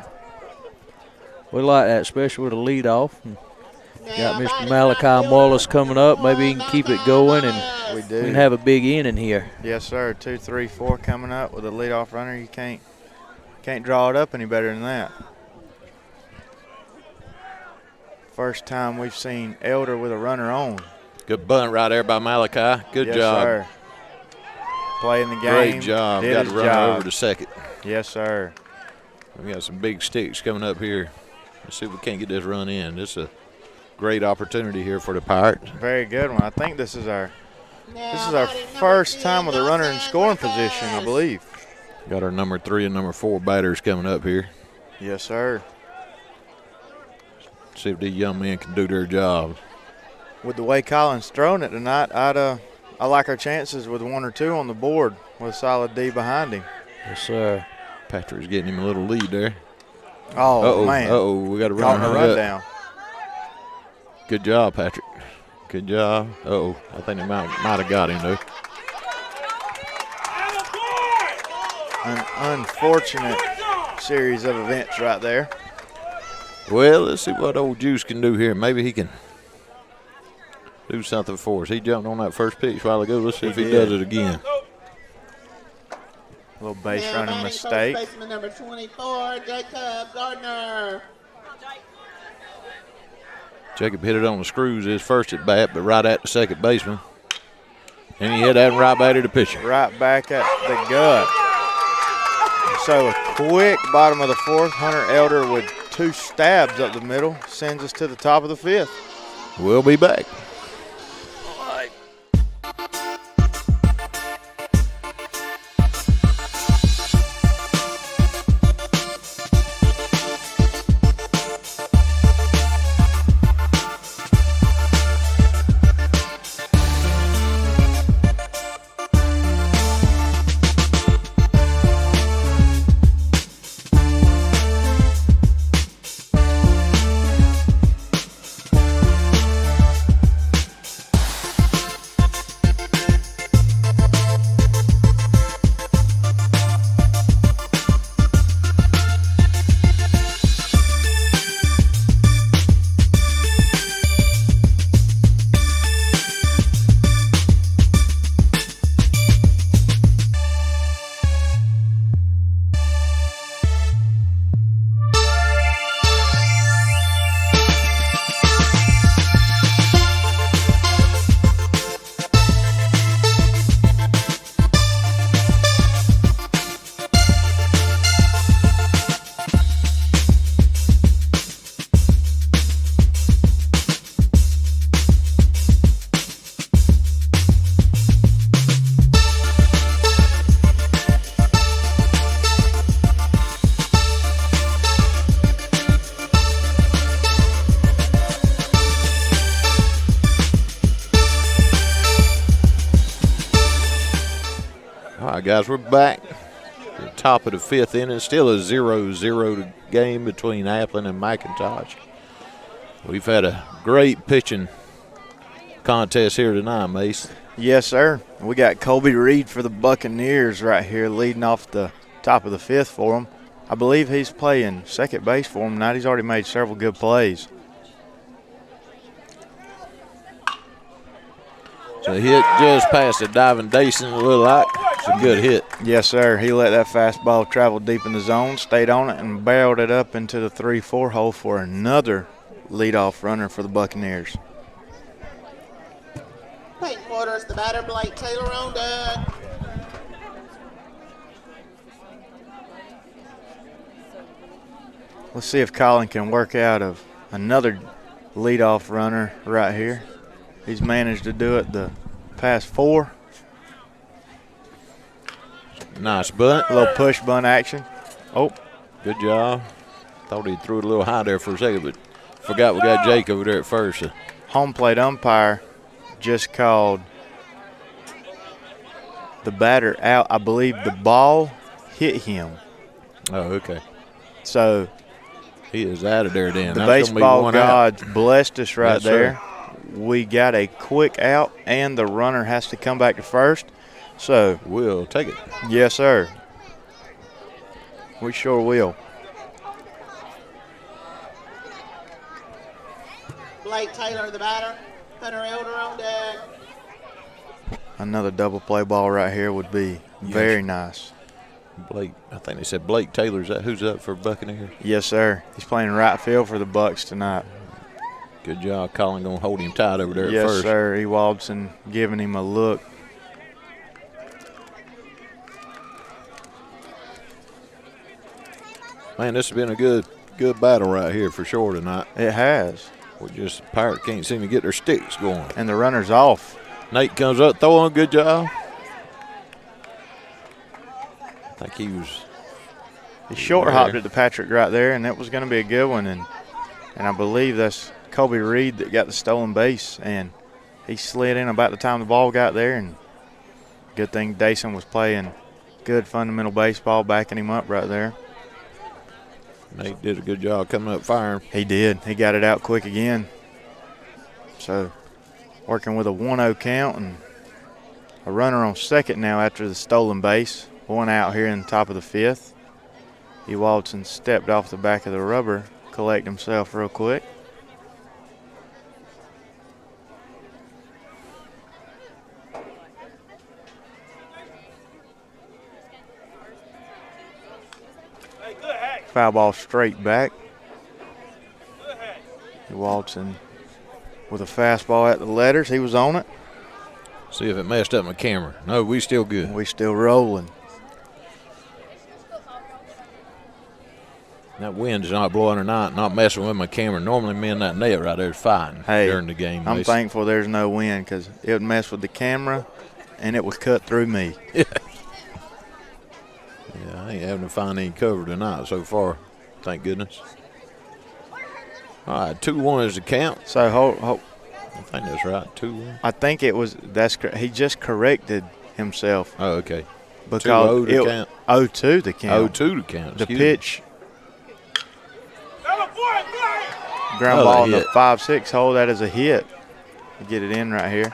We like that, especially with a leadoff. Got Mr. Malachi Wallace coming up. Maybe he can keep it going, and we do. We can have a big inning here. Yes, sir. 2, 3, 4 coming up with a leadoff runner. You can't draw it up any better than that. First time we've seen Elder with a runner on. Good bunt right there by Malachi. Good yes, job. Sir. Playing the game. Great job. Got the runner over to second. Yes, sir. We got some big sticks coming up here. Let's see if we can't get this run in. This is a great opportunity here for the Pirates. Very good one. I think this is our first time with a runner in scoring position, I believe. Got our number 3 and number 4 batters coming up here. Yes, sir. See if these young men can do their job. With the way Colin's thrown it tonight, I like our chances with 1 or 2 on the board with a solid D behind him. Yes, sir. Patrick's getting him a little lead there. Oh, man. We got to run a run down. Good job, Patrick. Good job. I think they might have got him, though. An unfortunate series of events right there. Well, let's see what old Juice can do here. Maybe he can do something for us. He jumped on that first pitch a while ago. Let's see if he does it again. A little base running mistake. Baseman number 24, Jacob Gardner. Jacob hit it on the screws his first at bat, but right at the second baseman. And he hit that right back to the pitcher. Right back at the gut. So a quick bottom of the fourth. Hunter Elder with 2 stabs up the middle sends us to the top of the 5th. We'll be back. Guys, we're back. top of the 5th inning. Still a 0-0 game between Appling and McIntosh. We've had a great pitching contest here tonight, Mace. Yes, sir. We got Colby Reed for the Buccaneers right here leading off the top of the 5th for them. I believe he's playing second base for him tonight. He's already made several good plays. So hit just past the diving Dason, look like it's a good hit. Yes, sir. He let that fastball travel deep in the zone, stayed on it, and barreled it up into the 3-4 hole for another leadoff runner for the Buccaneers. Paint quarters, the batter, Blake Taylor on deck. Let's see if Colin can work out of another leadoff runner right here. He's managed to do it the past 4. Nice bunt. A little push bunt action. Oh, good job. Thought he threw it a little high there for a second, but forgot we got Jake over there at first. Home plate umpire just called the batter out. I believe the ball hit him. Oh, okay. So he is out of there then. The That's baseball gods out. Blessed us right Yes, there. Sir. We got a quick out, and the runner has to come back to first. So we'll take it. Yes, sir. We sure will. Blake Taylor, the batter. Hunter Elder on deck. Another double play ball right here would be very nice. Blake, I think they said Blake Taylor's that who's up for Buccaneers? Yes, sir. He's playing right field for the Bucks tonight. Good job. Colin gonna hold him tight over there at first. Yes, sir. Ewaldson giving him a look. Man, this has been a good battle right here for sure tonight. It has. We just Pirates can't seem to get their sticks going. And the runner's off. Nate comes up throwing. Good job. I think he was. He short hopped it to Patrick right there, and that was going to be a good one. And I believe that's Colby Reed that got the stolen base, and he slid in about the time the ball got there. And good thing Dason was playing good fundamental baseball, backing him up right there. Nate did a good job coming up firing. He did. He got it out quick again. So working with a 1-0 count and a runner on second now after the stolen base. One out here in the top of the 5th. Ewaldson stepped off the back of the rubber, collect himself real quick. Foul ball straight back. Ewaldson with a fastball at the letters. He was on it. See if it messed up my camera. No, we still good. We still rolling. That wind's not blowing or not messing with my camera. Normally me and that net right there is fine during the game. I'm thankful there's no wind because it would mess with the camera and it would cut through me. Yeah, I ain't having to find any cover tonight so far. Thank goodness. All right, 2-1 is the count. So hold. I think that's right, 2-1. I think it was. He just corrected himself. Oh, okay. Because 2-0 to count. 0-2 the count. 0-2 to count. The pitch. Ground ball in the 5-6 hole. That is a hit. Get it in right here.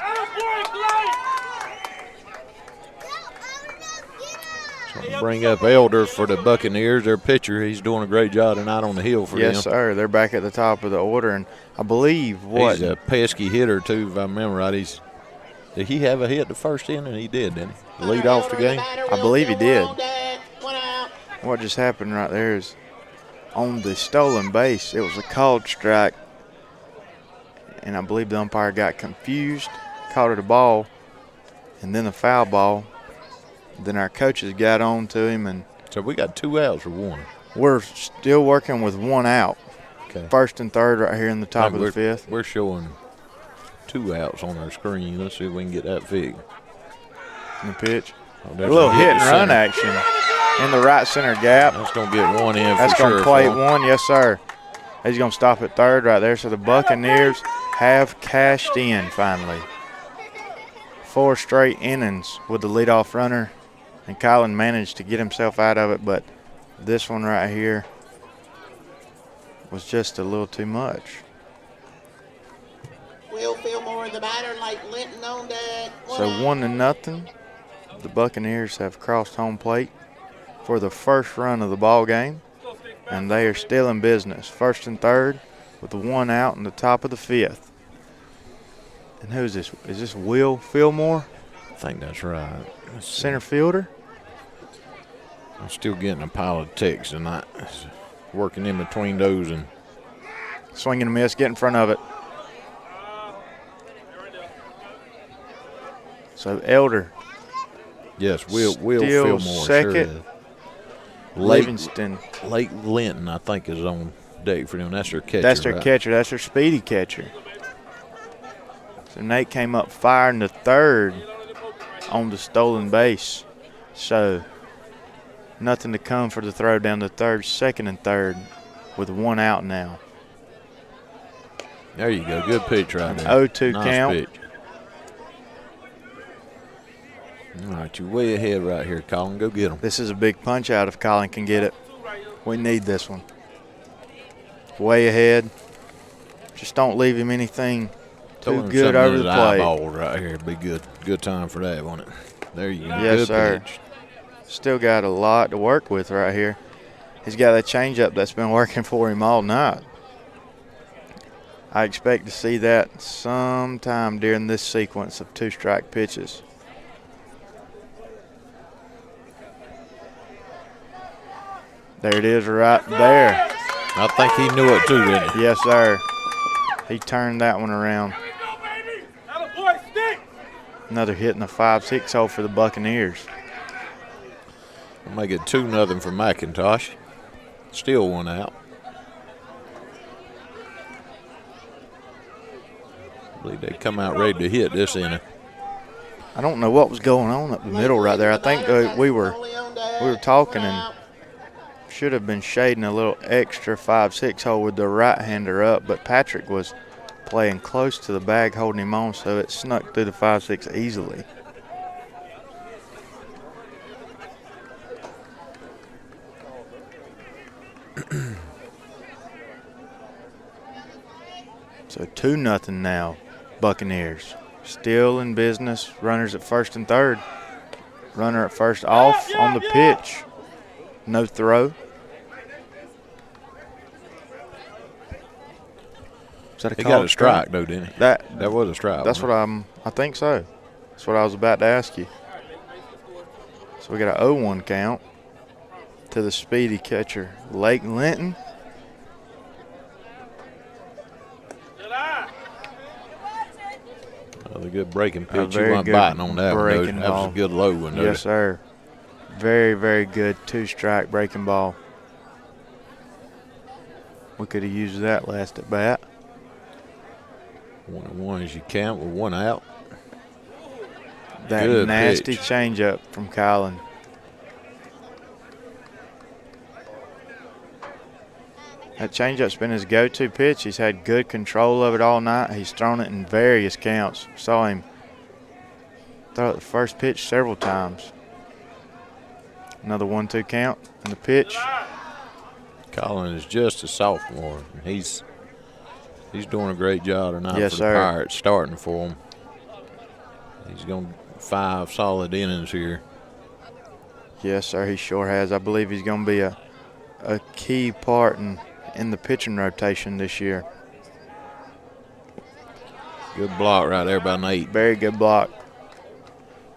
So bring up Elder for the Buccaneers. Their pitcher, he's doing a great job tonight on the hill for them. Yes, sir. They're back at the top of the order, and I believe he's a pesky hitter too, if I remember right. Did he have a hit the first inning? He did, didn't he? Lead off the game. I believe he did. What just happened right there is on the stolen base, it was a called strike, and I believe the umpire got confused, called it a ball, and then a foul ball. Then our coaches got on to him, and so we got 2 outs or 1. We're still working with 1 out. Okay. First and third right here in the top of the 5th. We're showing 2 outs on our screen. Let's see if we can get that fixed. In the pitch. Oh, a little hit and run action in the right center gap. That's going to get 1 in for sure. That's going to plate 1, yes, sir. He's going to stop at third right there. So the Buccaneers have cashed in finally. 4 straight innings with the leadoff runner And Colin managed to get himself out of it, but this one right here was just a little too much. Will Fillmore, the batter, Lake Linton on deck. So 1-0. The Buccaneers have crossed home plate for the first run of the ball game, and they are still in business. First and third with one out in the top of the fifth. And who is this? Is this Will Fillmore? I think that's right. Center fielder? I'm still getting a pile of texts tonight. Working in between those and Swing and a miss, get in front of it. So Elder. yes, Will Still Fillmore. second. Sure is. Livingston. Lake Linton, I think, is on deck for them. That's their catcher. That's their right? catcher. That's their speedy catcher. So Nate came up firing the third on the stolen base. So nothing to come for the throw down the third, second and third with one out now. There you go. Good pitch right there. 0-2 nice count. Pitch. All right, you're way ahead right here, Colin. Go get him. This is a big punch out if Colin can get it. We need this one. Way ahead. Just don't leave him anything Throw too him good something over in the his plate. eyeball right here. Be good. Good time for that, won't it? There you go. Yes, good sir. pitch. Still got a lot to work with right here. He's got that changeup that's been working for him all night. I expect to see that sometime during this sequence of 2-strike pitches. There it is right there. I think he knew it too, didn't he? Yes, sir. He turned that one around. Another hit in the 5-6 hole for the Buccaneers. We'll make it 2-0 for McIntosh. Still one out. I believe they come out ready to hit this inning. I don't know what was going on up the middle right there. I think we were talking and should have been shading a little extra 5-6 hole with the right-hander up, but Patrick was playing close to the bag holding him on, so it snuck through the 5-6 easily. So 2-0 now, Buccaneers. Still in business, runners at first and third. Runner at first off on the pitch. No throw. Is that a He call? got a strike, though, didn't he? That was a strike. That's what I think so. That's what I was about to ask you. So we got a 0-1 count to the speedy catcher, Lake Linton. The good breaking pitch. You very weren't good biting on that one. breaking That was ball. a good low one. Yes, sir. Very, very good 2-strike breaking ball. We could have used that last at bat. 1-1 as you count with one out. That Good nasty pitch. changeup from Colin. That changeup's been his go-to pitch. He's had good control of it all night. He's thrown it in various counts. Saw him throw it the first pitch several times. Another 1-2 count and the pitch. Colin is just a sophomore. He's doing a great job tonight Yes, for the sir. Pirates, starting for him. He's going 5 solid innings here. Yes, sir, he sure has. I believe he's going to be a key part in the pitching rotation this year. Good block right there by Nate. Very good block. Keep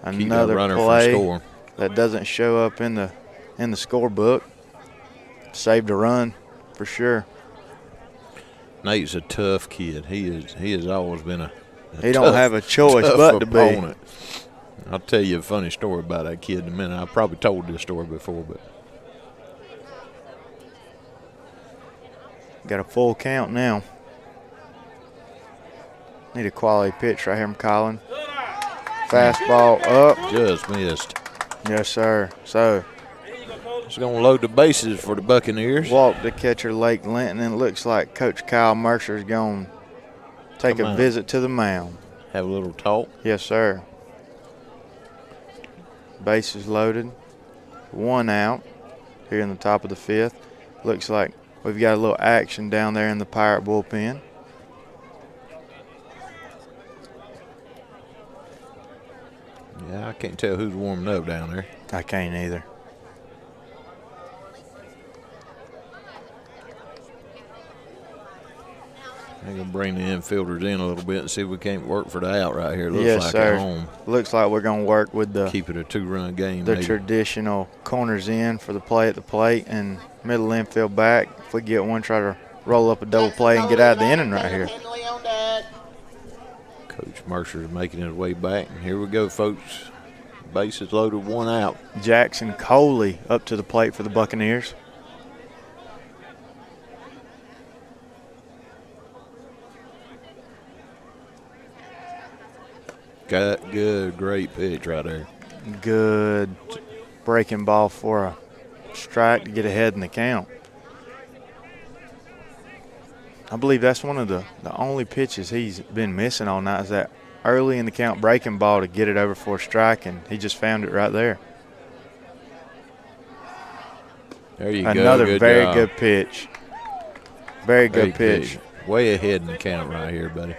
that Another runner play from scoring. that doesn't show up in the scorebook. Saved a run for sure. Nate's a tough kid. He has always been a He don't have a choice tough but to be. opponent. I'll tell you a funny story about that kid in a minute. I probably told this story before, but Got a full count now. Need a quality pitch right here from Colin. Fastball up. just missed. Yes, sir. So It's going to load the bases for the Buccaneers. walk the catcher Lake Linton, and it looks like Coach Kyle Mercer is going to take Come a on. visit to the mound. Have a little talk. Yes, sir. Bases loaded. 1 out here in the top of the 5th. Looks like we've got a little action down there in the Pirate bullpen. Yeah, I can't tell who's warming up down there. I can't either. I'm going to bring the infielders in a little bit and see if we can't work for the out right here. Looks Yes, like sir. at home. Looks like we're going to work with the Keep it a 2-run game. the maybe. traditional corners in for the play at the plate and middle infield back. If we get one, try to roll up a double play and get out of the inning right here. Henley on deck. Coach Mercer's making his way back. And here we go, folks. Bases loaded, 1 out. Jackson Coley up to the plate for the Buccaneers. Got good, great pitch right there. Good breaking ball for a strike to get ahead in the count. I believe that's one of the only pitches he's been missing all night is that early in the count breaking ball to get it over for a strike, and he just found it right there. There you go. Another Good very job. good pitch. Very good Great pitch. Way ahead in the count right here, buddy.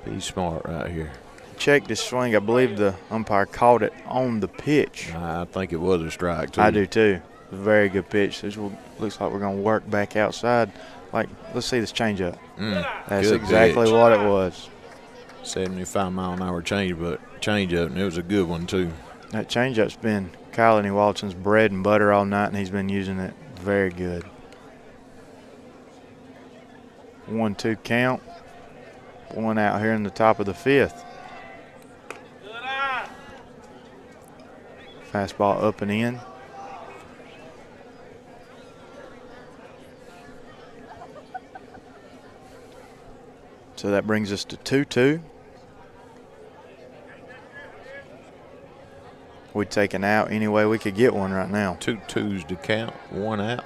Be smart right here. Checked his swing. I believe the umpire called it on the pitch. I think it was a strike, too. I do too. Very good pitch. This looks like we're going to work back outside. Like, let's see this changeup. That's good exactly pitch. what it was. 75-mile-an-hour changeup, and it was a good one, too. That changeup's been Kyle and Walton's bread and butter all night, and he's been using it very good. 1-2 count. 1 out here in the top of the 5th. Fastball up and in. So that brings us to 2-2. We'd take an out any way we could get one right now. 2 twos to count, 1 out.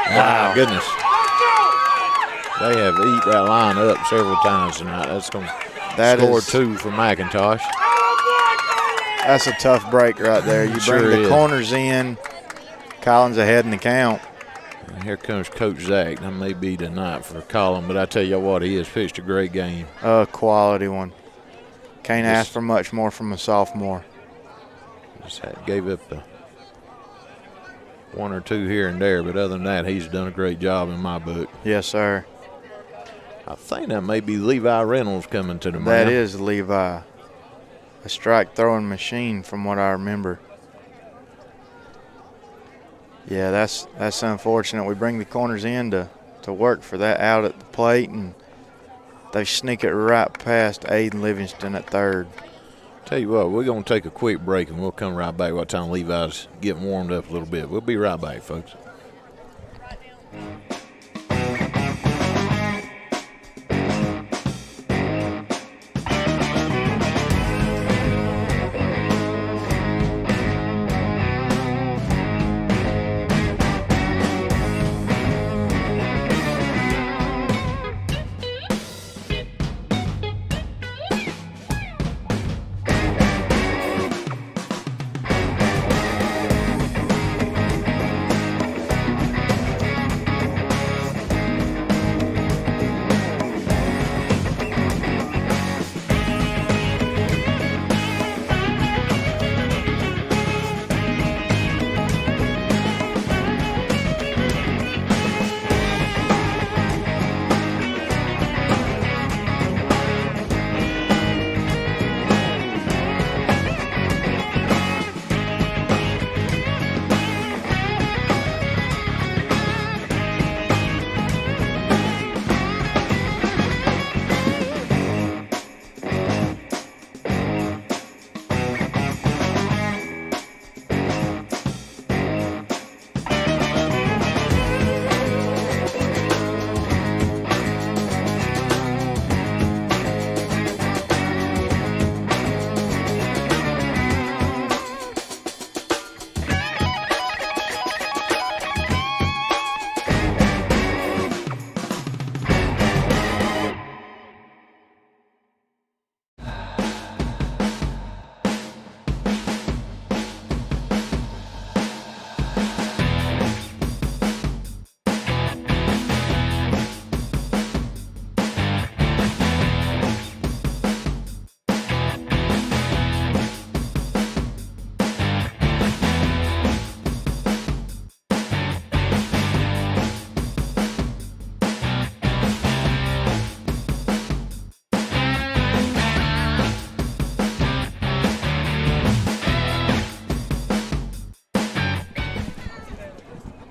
Wow, goodness. They have eat that line up several times tonight. That's going to score 2 for McIntosh. That's a tough break right there. You Sure bring the is. corners in. Collins ahead in the count. And here comes Coach Zach. That may be the night for Colin, but I tell you what, he has pitched a great game. A quality one. Can't ask for much more from a sophomore. Just gave up the 1 or 2 here and there, but other than that, he's done a great job in my book. Yes, sir. I think that may be Levi Reynolds coming to the mound. That is Levi. A strike throwing machine from what I remember. Yeah, that's unfortunate. We bring the corners in to work for that out at the plate, and they sneak it right past Aiden Livingston at third. Tell you what, we're going to take a quick break, and we'll come right back by the time Levi's getting warmed up a little bit. We'll be right back, folks.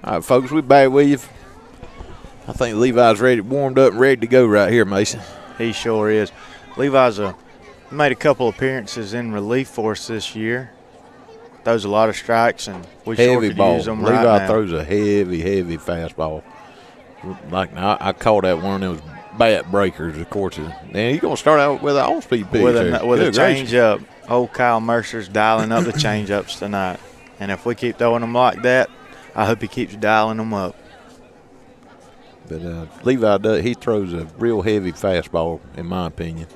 All right, folks, we back with you. I think Levi's warmed up and ready to go right here, Mason. He sure is. Levi's made a couple appearances in relief for us this year. Throws a lot of strikes, and we sure could use them right now. Levi throws a heavy fastball. Like I call that one of those bat breakers, of course. And he's going to start out with an all-speed pitch. With a change-up. Old Kyle Mercer's dialing up the change-ups tonight. And if we keep throwing them like that, I hope he keeps dialing them up. But Levi he throws a real heavy fastball, in my opinion.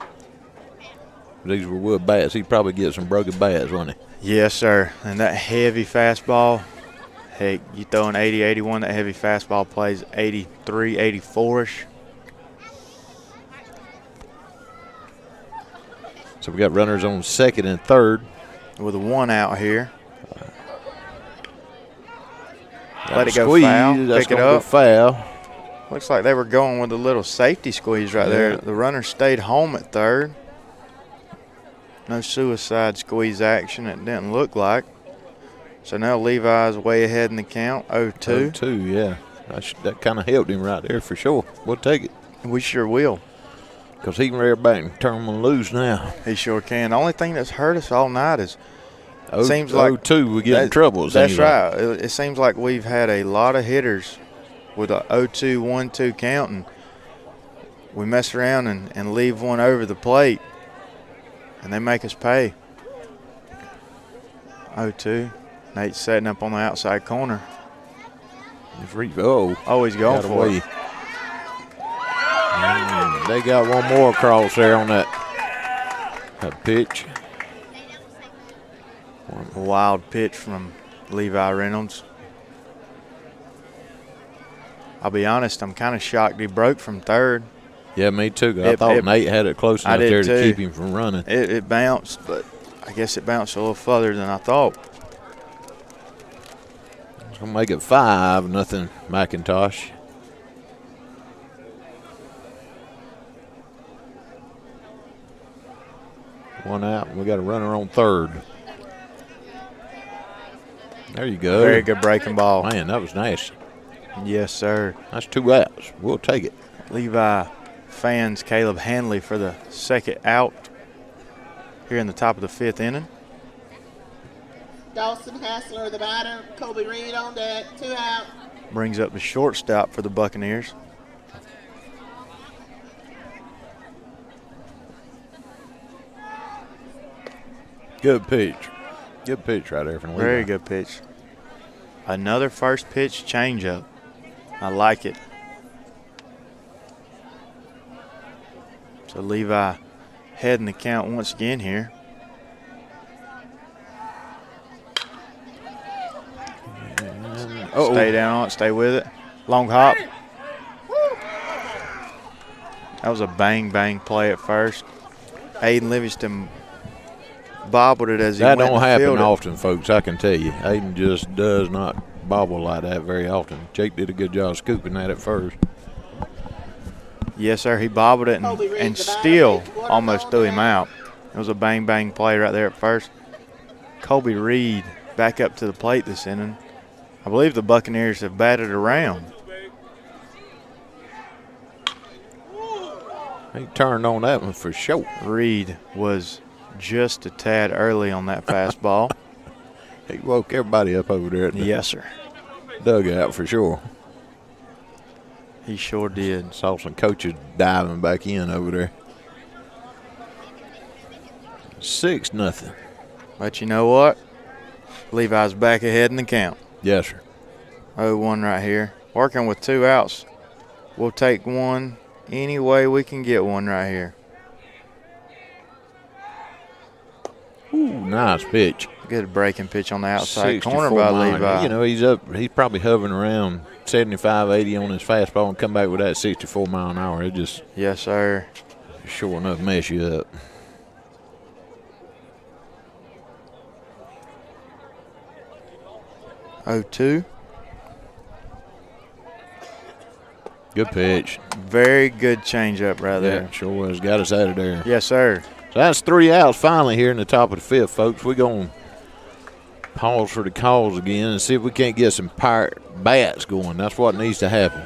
If these were wood bats, he'd probably get some broken bats, wouldn't he? Yes, sir. And that heavy fastball, heck, you throw an 80, 81, that heavy fastball plays 83, 84-ish. So we got runners on second and third. With a 1 out here. Let it go foul. Pick it up. Foul. Looks like they were going with a little safety squeeze right there. The runner stayed home at third. No suicide squeeze action, it didn't look like. So now Levi's way ahead in the count, 0-2. 0-2, yeah. That kind of helped him right there for sure. We'll take it. We sure will. Because he can rear back and turn them loose now. He sure can. The only thing that's hurt us all night is seems like 0-2, we get in trouble. That's right. It seems like we've had a lot of hitters with a 0-2, 1-2 count, and we mess around and leave one over the plate, and they make us pay. 0-2. Nate's setting up on the outside corner. Oh, he's going for it. They got one more across there on that pitch. A wild pitch from Levi Reynolds. I'll be honest, I'm kind of shocked he broke from third. Yeah, me too. I thought Nate had it close enough there to keep him from running. It bounced, but I guess it bounced a little further than I thought. It's going to make it 5-0 McIntosh. One out, and we got a runner on third. There you go. Very good breaking ball. Man, that was nice. Yes, sir. That's 2 outs. We'll take it. Levi fans Caleb Hanley for the second out here in the top of the 5th inning. Dawson Hassler, the batter. Kobe Reed on deck. 2 out. Brings up the shortstop for the Buccaneers. Good pitch. Good pitch right there from Levi. Very good pitch. Another first pitch changeup. I like it. So Levi heading the count once again here. Stay down on it. Stay with it. Long hop. That was a bang play at first. Aiden Livingston bobbled it as he went. That don't happen often, folks, I can tell you. Aiden just does not bobble like that very often. Jake did a good job scooping that at first. Yes, sir. He bobbled it and still almost threw him out. It was a bang play right there at first. Colby Reed back up to the plate this inning. I believe the Buccaneers have batted around. He turned on that one for sure. Reed was just a tad early on that fastball. He woke everybody up over there at the yes, sir. dugout for sure. He sure did. Saw some coaches diving back in over there. 6-0. But you know what? Levi's back ahead in the count. Yes, sir. 0-1 right here. Working with 2 outs. We'll take one any way we can get one right here. Ooh, nice pitch. Good breaking pitch on the outside corner by Levi. You know, he's probably hovering around 75, 80 on his fastball and come back with that 64 mile an hour. It just yes, sir. Sure enough mess you up. (0-2). Good pitch. Very good changeup right there. Yeah, sure was. Got us out of there. Yes, sir. So that's 3 outs finally here in the top of the 5th, folks. We're going to pause for the calls again and see if we can't get some Pirate bats going. That's what needs to happen.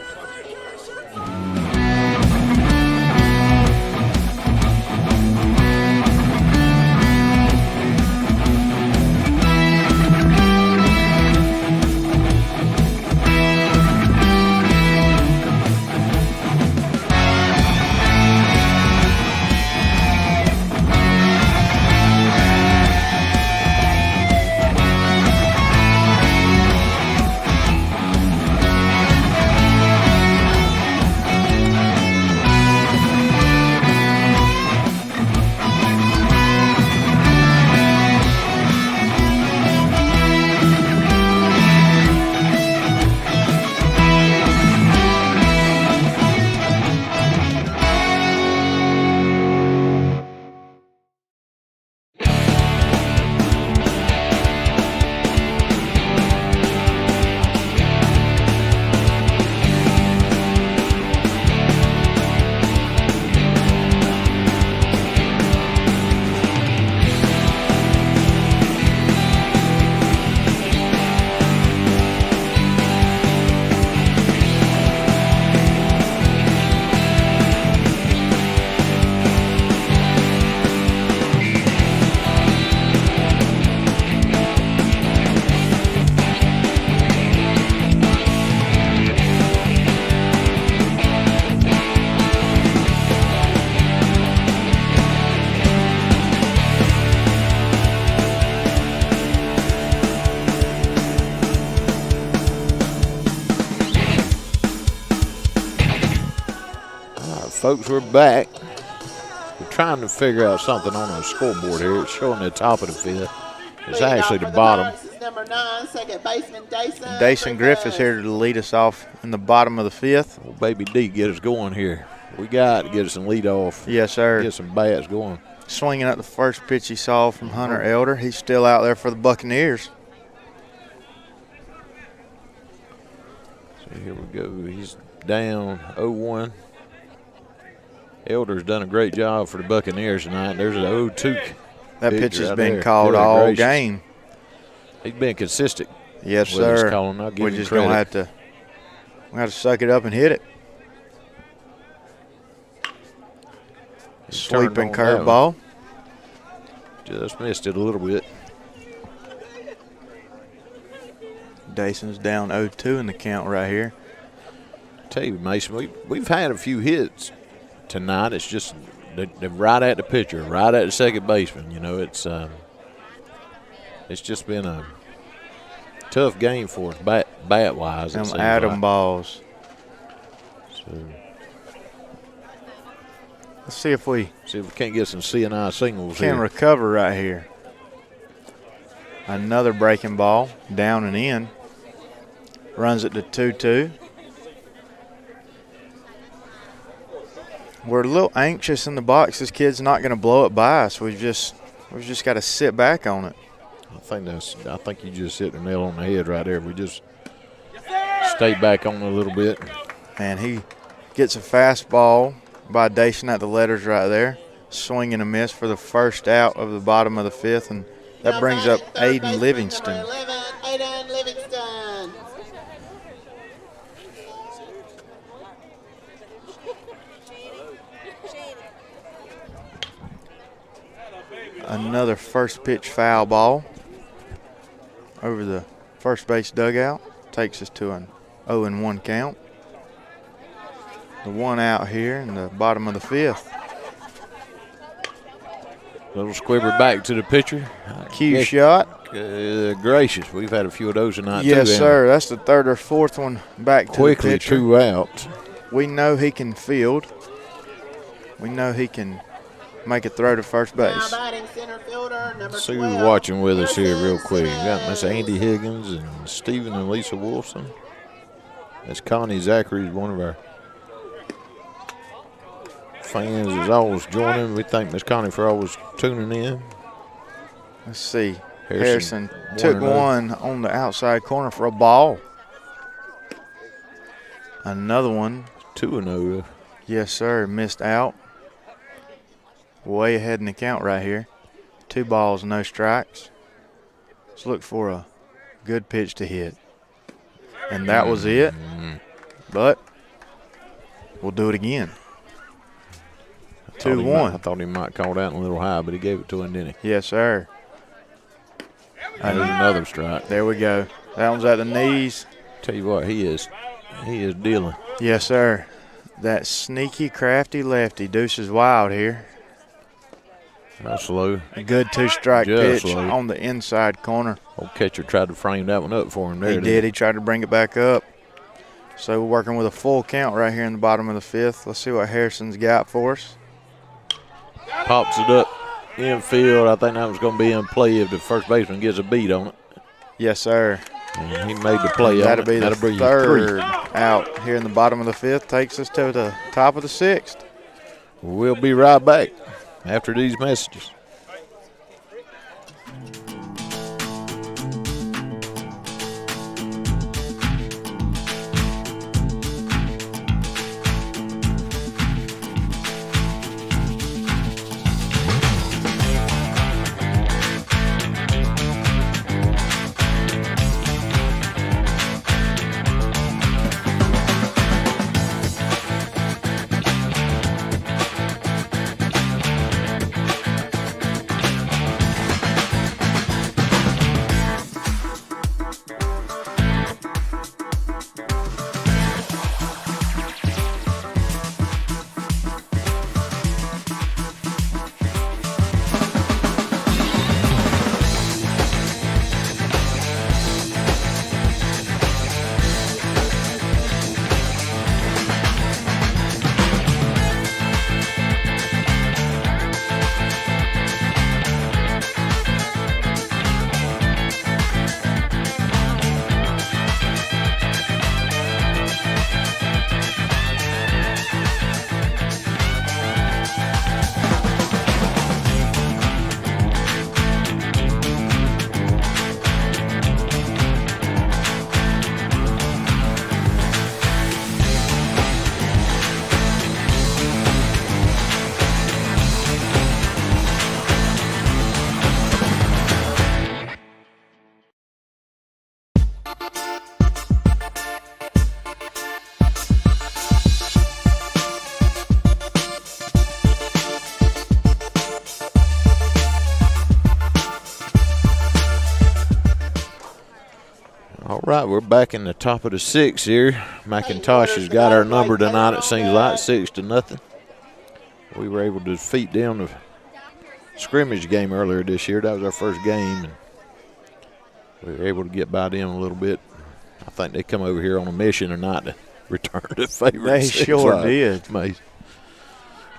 Folks, we're back. We're trying to figure out something on our scoreboard here. It's showing the top of the fifth. It's actually the bottom. Number 9, second baseman Dason. Dason Griffiths here to lead us off in the bottom of the fifth. Well, Baby D, get us going here. We got to get us some lead off. Yes, sir. Get some bats going. Swinging at the first pitch he saw from Hunter Elder. He's still out there for the Buccaneers. So here we go. He's down 0-1. Elder's done a great job for the Buccaneers tonight. There's an 0-2. That pitch has right been there. called Good all gracious. game. He's been consistent. Yes, with his sir. calling. I'll give We're him just credit. going to have to suck it up and hit it. He's turned Sweeping on that curveball. Just missed it a little bit. Dason's down 0-2 in the count right here. Tell you, Mason, we've had a few hits tonight. It's just they're right at the pitcher, right at the second baseman. You know, it's just been a tough game for us bat wise. Them Adam balls. So let's see if we can't get some CNI singles can here. recover right here. Another breaking ball, down and in. Runs it to 2-2. We're a little anxious in the box. This kid's not going to blow it by us. We've just got to sit back on it. I think you just hit the nail on the head right there. We just stay back on it a little bit. And he gets a fastball by Dason at the letters right there. Swing and a miss for the first out of the bottom of the fifth, and that brings up Aiden Livingston. Number 11, Aiden Livingston. Another first pitch foul ball over the first base dugout. Takes us to an 0-1 count. The one out here in the bottom of the fifth. Little squibber back to the pitcher. Cue shot. Gracious, we've had a few of those tonight. Yes, too, sir. That's the third or fourth one back to Quickly, the pitcher. 2 outs. We know he can field. We know he can make a throw to first Now base. batting center fielder, number See 12, who's watching with us here real Carson quick. We got Miss Simmons. Andy Higgins and Stephen and Lisa Wilson. That's Connie Zachary, one of our fans is always joining. We thank Miss Connie for always tuning in. Let's see. Harrison Harrison took 1-0. one on the outside corner for a ball. Another one. 2-0. Yes, sir. Missed out. Way ahead in the count right here. 2 balls, no strikes. Let's look for a good pitch to hit. And that was it. But we'll do it again. 2-1. I thought he might call that a little high, but he gave it to him, didn't he? Yes, sir. There's another strike. There we go. That one's at the knees. Tell you what, he is dealing. Yes, sir. That sneaky, crafty lefty deuces wild here. That's slow. A good 2-strike Just pitch slow. on the inside corner. Old catcher tried to frame that one up for him there. He did. He tried to bring it back up. So we're working with a full count right here in the bottom of the 5th. Let's see what Harrison's got for us. Pops it up infield. I think that was going to be in play if the first baseman gets a beat on it. Yes, sir. And he made the play on That'll it. be the That'll bring you third 3. out here in the bottom of the 5th. Takes us to the top of the 6th. We'll be right back after these messages. All right, we're back in the top of the 6th here. McIntosh has got our number tonight, it seems like, 6-0. We were able to defeat them the scrimmage game earlier this year. That was our first game, and we were able to get by them a little bit. I think they come over here on a mission tonight to return to favorite. They sure did. It's amazing.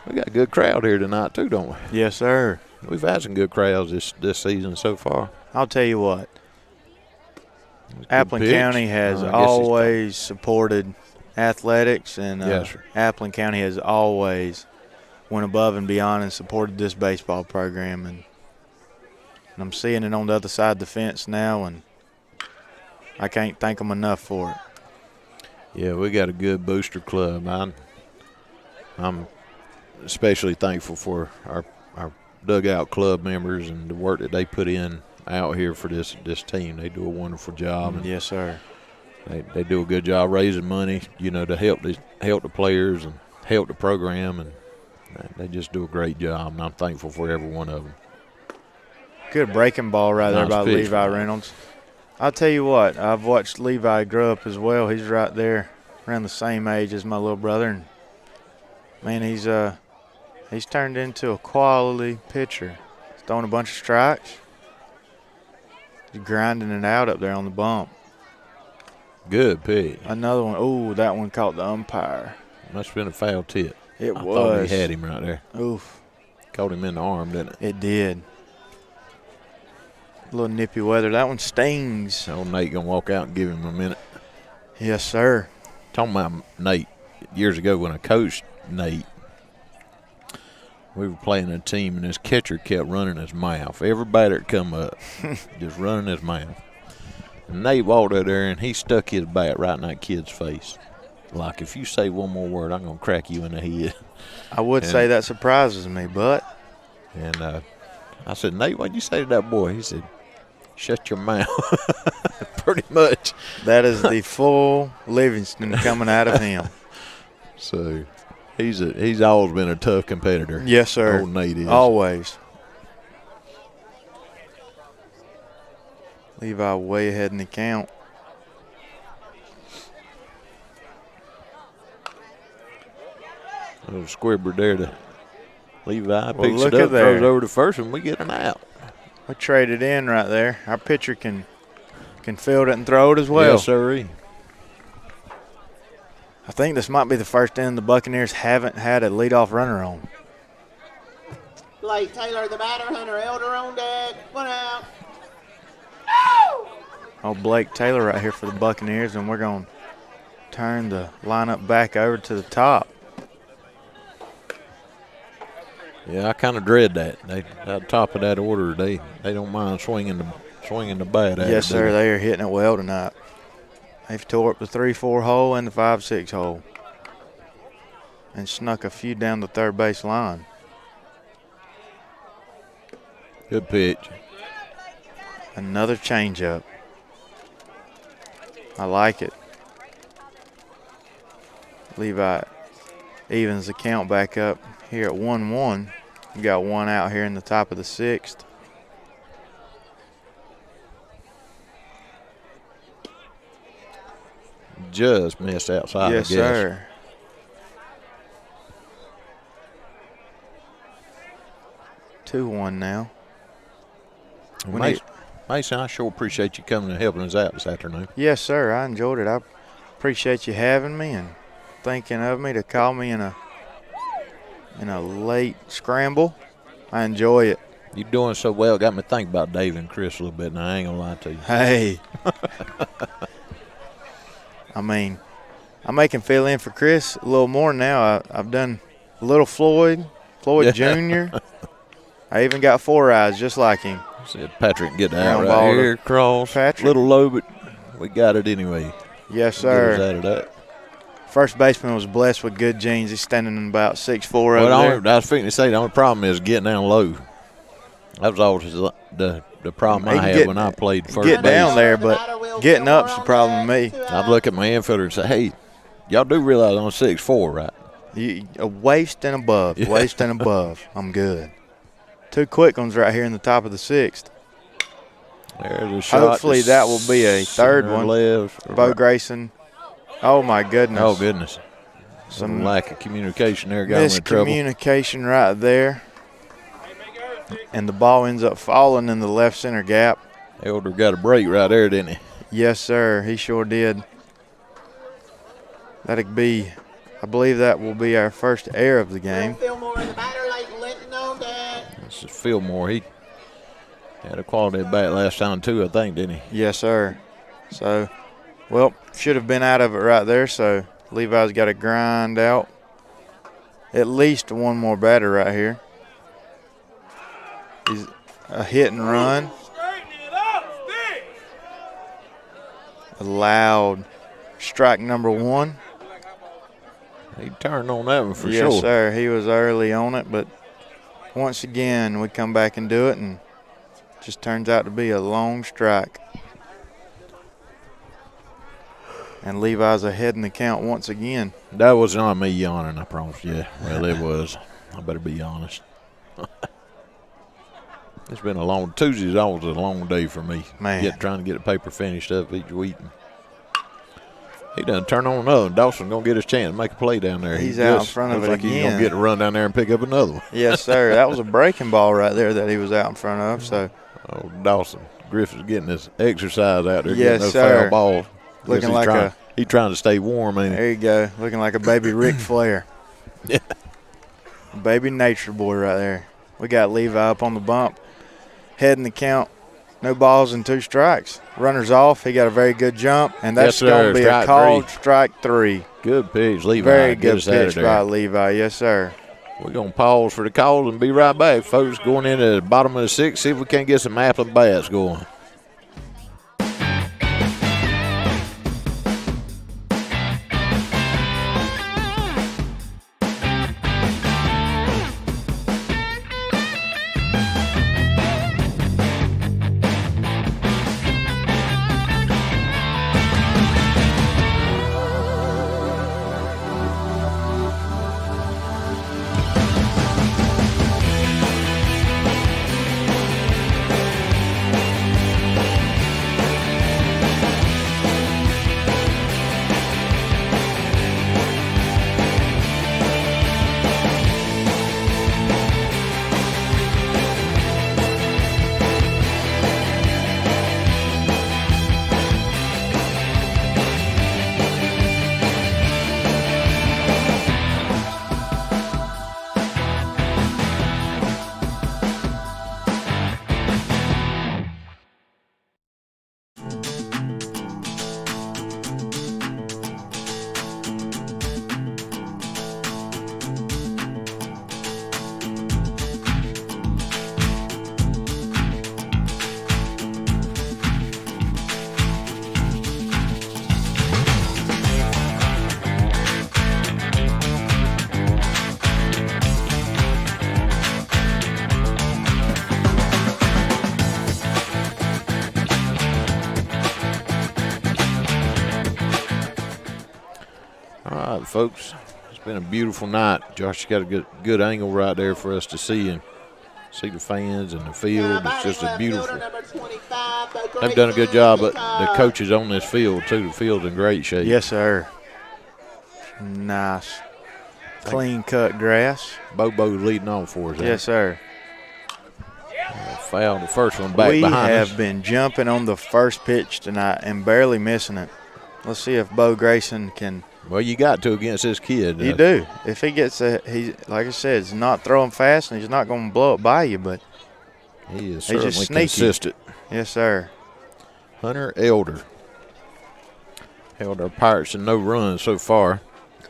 We got a good crowd here tonight too, don't we? Yes, sir. We've had some good crowds this season so far. I'll tell you what. Appling County has always supported athletics, and Yes, sir. Appling County has always went above and beyond and supported this baseball program. And I'm seeing it on the other side of the fence now, and I can't thank them enough for it. Yeah, we got a good booster club. I'm especially thankful for our dugout club members and the work that they put in out here for this team. They do a wonderful job. And yes, sir. They do a good job raising money, to help the players and help the program, and they just do a great job. And I'm thankful for every one of them. Good breaking ball right there by pitch. Levi Reynolds. I'll tell you what, I've watched Levi grow up as well. He's right there around the same age as my little brother. And, man, he's turned into a quality pitcher. He's throwing a bunch of strikes. He's grinding it out up there on the bump. Good pitch. Another one. Ooh, that one caught the umpire. Must have been a foul tip. I thought was. he had him right there. Oof. Caught him in the arm, didn't it? It did. A little nippy weather. That one stings. Old Nate going to walk out and give him a minute. Yes, sir. Talking about Nate, years ago when I coached Nate, we were playing a team, and this catcher kept running his mouth. Everybody that come up, just running his mouth. And Nate walked out there, and he stuck his bat right in that kid's face. Like, if you say one more word, I'm going to crack you in the head. I would say that surprises me, but. And I said, Nate, what'd you say to that boy? He said, Shut your mouth. Pretty much. That is the full Livingston coming out of him. So he's always been a tough competitor. Yes, sir. Old Nate is. Always. Levi way ahead in the count. Little squibber there to Levi. Well, Picks look it at up, there. throws over to first, and we get an out. We traded in right there. Our pitcher can field it and throw it as well. Yes, sir. I think this might be the first inning the Buccaneers haven't had a leadoff runner on. Blake Taylor, the batter. Hunter Elder on deck. 1 out. Oh, Blake Taylor right here for the Buccaneers, and we're going to turn the lineup back over to the top. Yeah, I kind of dread that. They at the top of that order, they don't mind swinging the bat at Yes, it, sir. do They are hitting it well tonight. They've tore up the 3-4 hole and the 5-6 hole and snuck a few down the third base line. Good pitch. Another changeup. I like it. Levi evens the count back up here at 1-1. We got 1 out here in the top of the 6th. Just missed outside. Yes, I guess. sir. Two one now. We need- Mason, I sure appreciate you coming and helping us out this afternoon. Yes, sir. I enjoyed it. I appreciate you having me and thinking of me to call me in a late scramble. I enjoy it. You're doing so well. Got me thinking about Dave and Chris a little bit, and I ain't gonna lie to you. Hey. I mean, I make him fill in for Chris a little more now. I've done little Floyd Jr. I even got 4 eyes just like him. Said Patrick get out Ground right ball to here, cross. Patrick. Little low, but we got it anyway. Yes, Get us sir. out of that. First baseman was blessed with good genes. He's standing in about 6'4" Well, over there. I was thinking to say the only problem is getting down low. That was always the problem He I can had get- when I played first Get base. down there, but getting up's the problem with me. I'd look at my infielder and say, "Hey, y'all do realize I'm 6'4", right?" A waist and above. Yeah. Waist and above. I'm good. 2 quick ones right here in the top of the 6th. There's a shot. Hopefully to that will be a third center one. Left. Bo Grayson. Oh, my goodness. Oh goodness. Some Some lack of communication there got him in trouble. miscommunication right there. And the ball ends up falling in the left center gap. Elder got a break right there, didn't he? Yes, sir. He sure did. I believe that will be our first error of the game. Fillmore in the batter, Lake Linton on deck. This is Fillmore. He had a quality at bat last time too, I think, didn't he? Yes, sir. So, well, should have been out of it right there. So Levi's got to grind out at least one more batter right here. He's a hit and run. Allowed strike number 1. He turned on that one for Yes, sure. sir. He was early on it, but once again, we come back and do it, and just turns out to be a long strike. And Levi's ahead in the count once again. That was not me yawning, I promise you. Well, it was. I better be honest. It's been a long – Tuesday's always a long day for me. Man. Trying to get the paper finished up each week. He done turn on another one. Dawson going to get his chance to make a play down there. He's He out in just front of looks it like he's going again. to get to run down there and pick up another one. Yes, sir. That was a breaking ball right there that he was out in front of. So Oh, Dawson. Griffith's getting his exercise out there. Yes, getting those sir. foul balls. Looking Guess like he's trying to stay warm, ain't he? there you go. Looking like a baby Ric Flair. Yeah. Baby nature boy right there. We got Levi up on the bump. Head in the count. No balls and 2 strikes. Runner's off. He got a very good jump, and that's Yes, sir. going to be Strike a called 3. strike 3. Good pitch, Levi. Very Get good us out of pitch there. by Levi. Yes, sir. We're going to pause for the calls and be right back, folks. Going into the bottom of the 6th, see if we can't get some apple bats going. All right, folks. It's been a beautiful night. Josh got a good angle right there for us to see and see the fans and the field. It's just a beautiful. They've done a good job, but the coaches on this field, too. The field's in great shape. Yes, sir. Nice. Clean-cut grass. Bobo's leading on for us. Yes, sir. Foul the first one back behind us. We have been jumping on the first pitch tonight and barely missing it. Let's see if Bo Grayson can. Well, you got to against this kid. You do. If he gets he like I said, he's not throwing fast and he's not going to blow it by you, but he is he's certainly just sneaky. consistent. Yes, sir. Hunter Elder held our Pirates in no runs so far.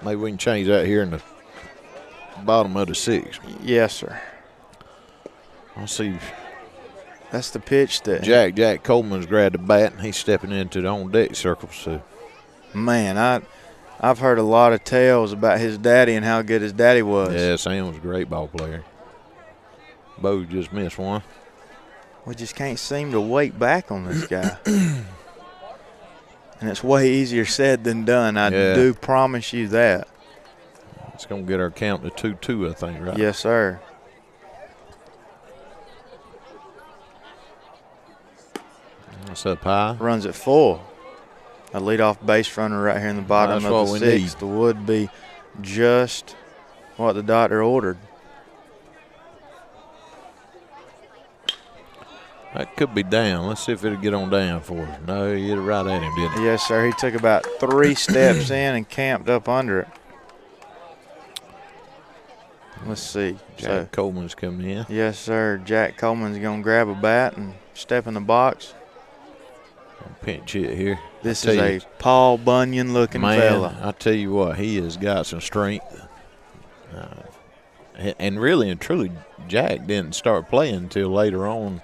Maybe we can change that here in the bottom of the sixth. Yes, sir. I'll see. That's the pitch that Jack Coleman's grabbed the bat and he's stepping into the on deck circle. So, man, I've heard a lot of tales about his daddy and how good his daddy was. yeah, Sam was a great ball player. Bo just missed one. We just can't seem to wait back on this guy. And it's way easier said than done. I do promise you that. It's going to get our count to 2-2, I think, right? Yes, sir. That's up high. Runs it full. A leadoff base runner right here in the bottom of the sixth would be just what the doctor ordered. That could be down. Let's see if it'll get on down for us. No, he hit it right at him, didn't he? Yes, sir. He took about 3 steps in and camped up under it. Let's see. Jack Coleman's coming in. Yes, sir. Jack Coleman's going to grab a bat and step in the box. Pinch hit here. This is a Paul Bunyan-looking fella. I tell you what, he has got some strength. And really and truly, Jack didn't start playing until later on.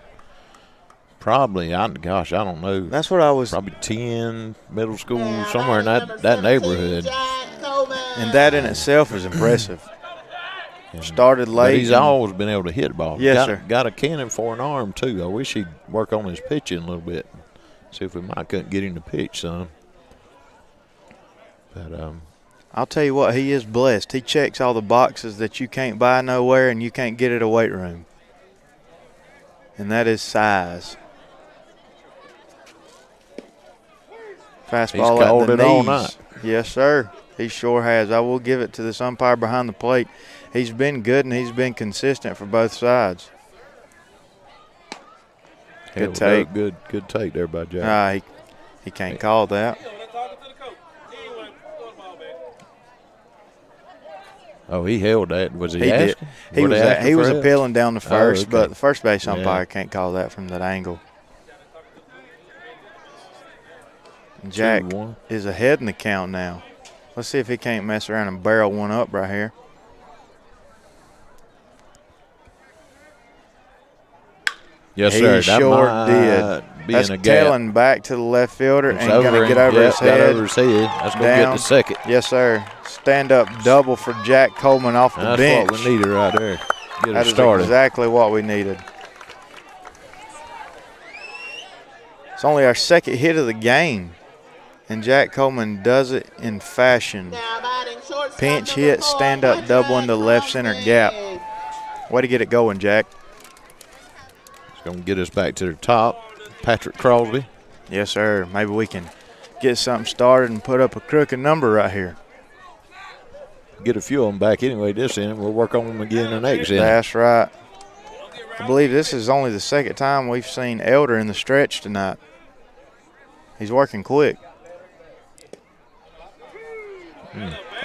Probably, I don't know. That's what I was. Probably 10, middle school, somewhere in that neighborhood. And that in itself is impressive. Started late. But he's always been able to hit balls. Yes, sir. Got a cannon for an arm, too. I wish he'd work on his pitching a little bit. See if we couldn't get him to pitch some. But I'll tell you what, he is blessed. He checks all the boxes that you can't buy nowhere and you can't get at a weight room. And that is size. Fastball at the knees. All night. Yes, sir. He sure has. I will give it to this umpire behind the plate. He's been good and he's been consistent for both sides. Good take. Good take there by Jack. He can't call that. Oh, he held that. Was he asking? He was appealing down the first, but the first base umpire can't call that from that angle. Jack is ahead in the count now. Let's see if he can't mess around and barrel one up right here. Yes, sir. He sure did. That's tailing back to the left fielder and going to get over his head. Got over his head. That's going to get the second. Yes, sir. Stand-up double for Jack Coleman off the bench. That's what we needed right there. Get that it started. Is exactly what we needed. It's only our second hit of the game, and Jack Coleman does it in fashion. Pinch hit, stand-up double in the left center gap. Way to get it going, Jack. It's going to get us back to the top. Patrick Crosby. Yes, sir. Maybe we can get something started and put up a crooked number right here. Get a few of them back anyway this inning. We'll work on them again in the next inning. That's right. I believe this is only the second time we've seen Elder in the stretch tonight. He's working quick.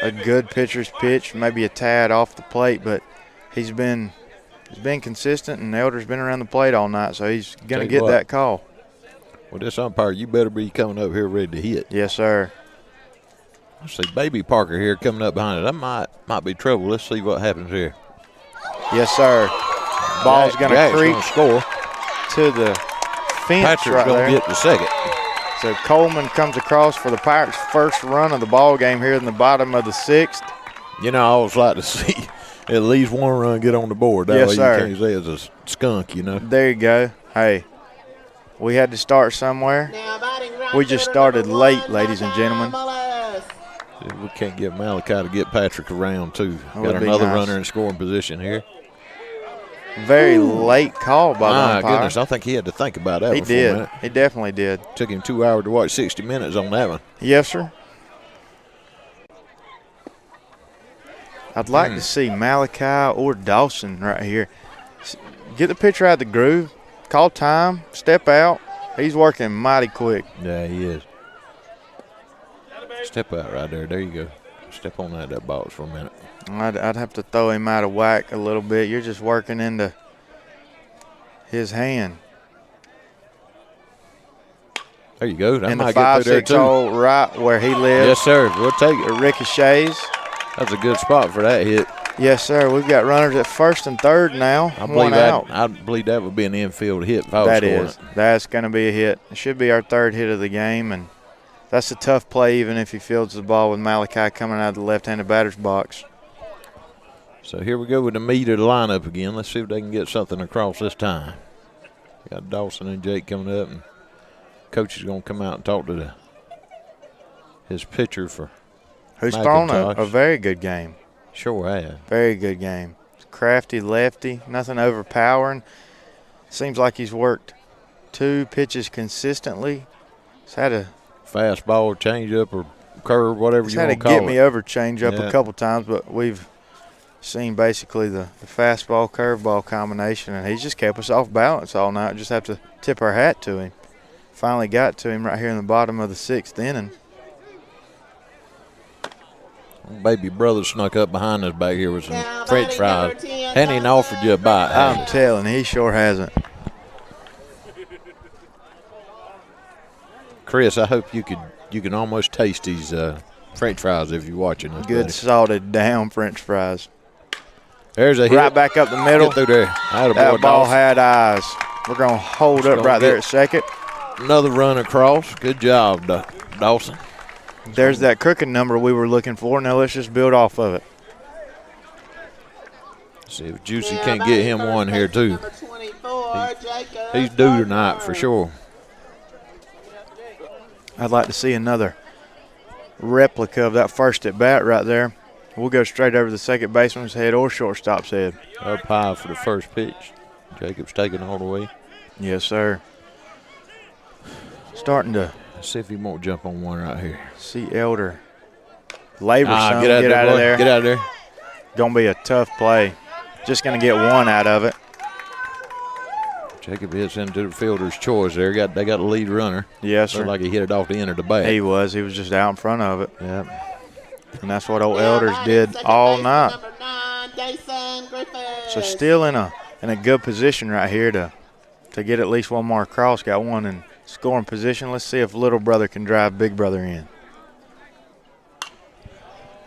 A good pitcher's pitch, maybe a tad off the plate, but he's been consistent, and Elder's been around the plate all night, so he's going to get that call. Well, this umpire, you better be coming up here ready to hit. Yes, sir. Let's see, Baby Parker here coming up behind it. That might be trouble. Let's see what happens here. Yes, sir. Ball's going to creep score to the fence. Patrick's right going there. to get the second. So Coleman comes across for the Pirates' first run of the ball game here in the bottom of the sixth. You know, I always like to see at least one run get on the board. That way sir. You can't say it's a skunk, you know. There you go. Hey, we had to start somewhere. We just started late, ladies and gentlemen. See if we can't get Malachi to get Patrick around, too. That would Got be another nice. runner in scoring position here. Very late call by the My umpire. goodness, I think he had to think about that He one for a did. minute. He definitely did. Took him 2 hours to watch 60 minutes on that one. Yes, sir. I'd like to see Malachi or Dawson right here. Get the pitcher out of the groove, call time, step out. He's working mighty quick. Yeah, he is. Step out right there. There you go. Step on that box for a minute. I'd have to throw him out of whack a little bit. You're just working into his hand. There you go. That And the might get through there, 5-6 too. hole right where he lives. Yes, sir. We'll take it. It ricochets. That's a good spot for that hit. Yes, sir. We've got runners at first and third now. I believe One out. I believe that would be an infield hit if I was That scoring is. it. That's going to be a hit. It should be our third hit of the game, and that's a tough play even if he fields the ball with Malachi coming out of the left-handed batter's box. So here we go with the meat of the lineup again. Let's see if they can get something across this time. Got Dawson and Jake coming up, and Coach is going to come out and talk to his pitcher for Who's thrown McIntosh. a very good game. Sure have. Very good game. Crafty lefty, nothing overpowering. Seems like he's worked 2 pitches consistently. He's had a Fastball, changeup, or curve, whatever He's you had a want to call get-me-over it. change-up Yeah. a couple times, but we've seen basically the fastball, curveball combination, and he's just kept us off balance all night. Just have to tip our hat to him. Finally got to him right here in the bottom of the 6th inning. Baby brother snuck up behind us back here with some Now, French batting number fries. 10, Hadn't even offered you a bite. had I'm telling, he sure hasn't. he? Chris, I hope you can almost taste these French fries if you're watching this. Good buddy. salted down French fries. There's a hit. Right back up the middle. Get through there. Attaboy, That ball Dawson. had eyes. We're going to hold up gonna right there get- at second. Another run across. Good job, Dawson. There's that crooked number we were looking for. Now let's just build off of it. See if Juicy Now, can't get him batting one here, first, too. number 24, Jacob He's due Gardner. tonight for sure. I'd like to see another replica of that first at bat right there. We'll go straight over the second baseman's head or shortstop's head. Up high for the first pitch. Jacob's taking all the way. Yes, sir. Starting to Let's see if he won't jump on one right here. see Elder labor some. Get out of boy. there. Get out of there. Gonna be a tough play. Just gonna get one out of it. Jacob hits into the fielder's choice there. They got a lead runner. Yes, sir. Looked like he hit it off the end of the bat. He was just out in front of it. Yeah. And that's what old Now, Elders batting did second all baseman, night. number 9, Jason Griffiths. So still in a good position right here to get at least one more across. Got one in scoring position. Let's see if little brother can drive big brother in.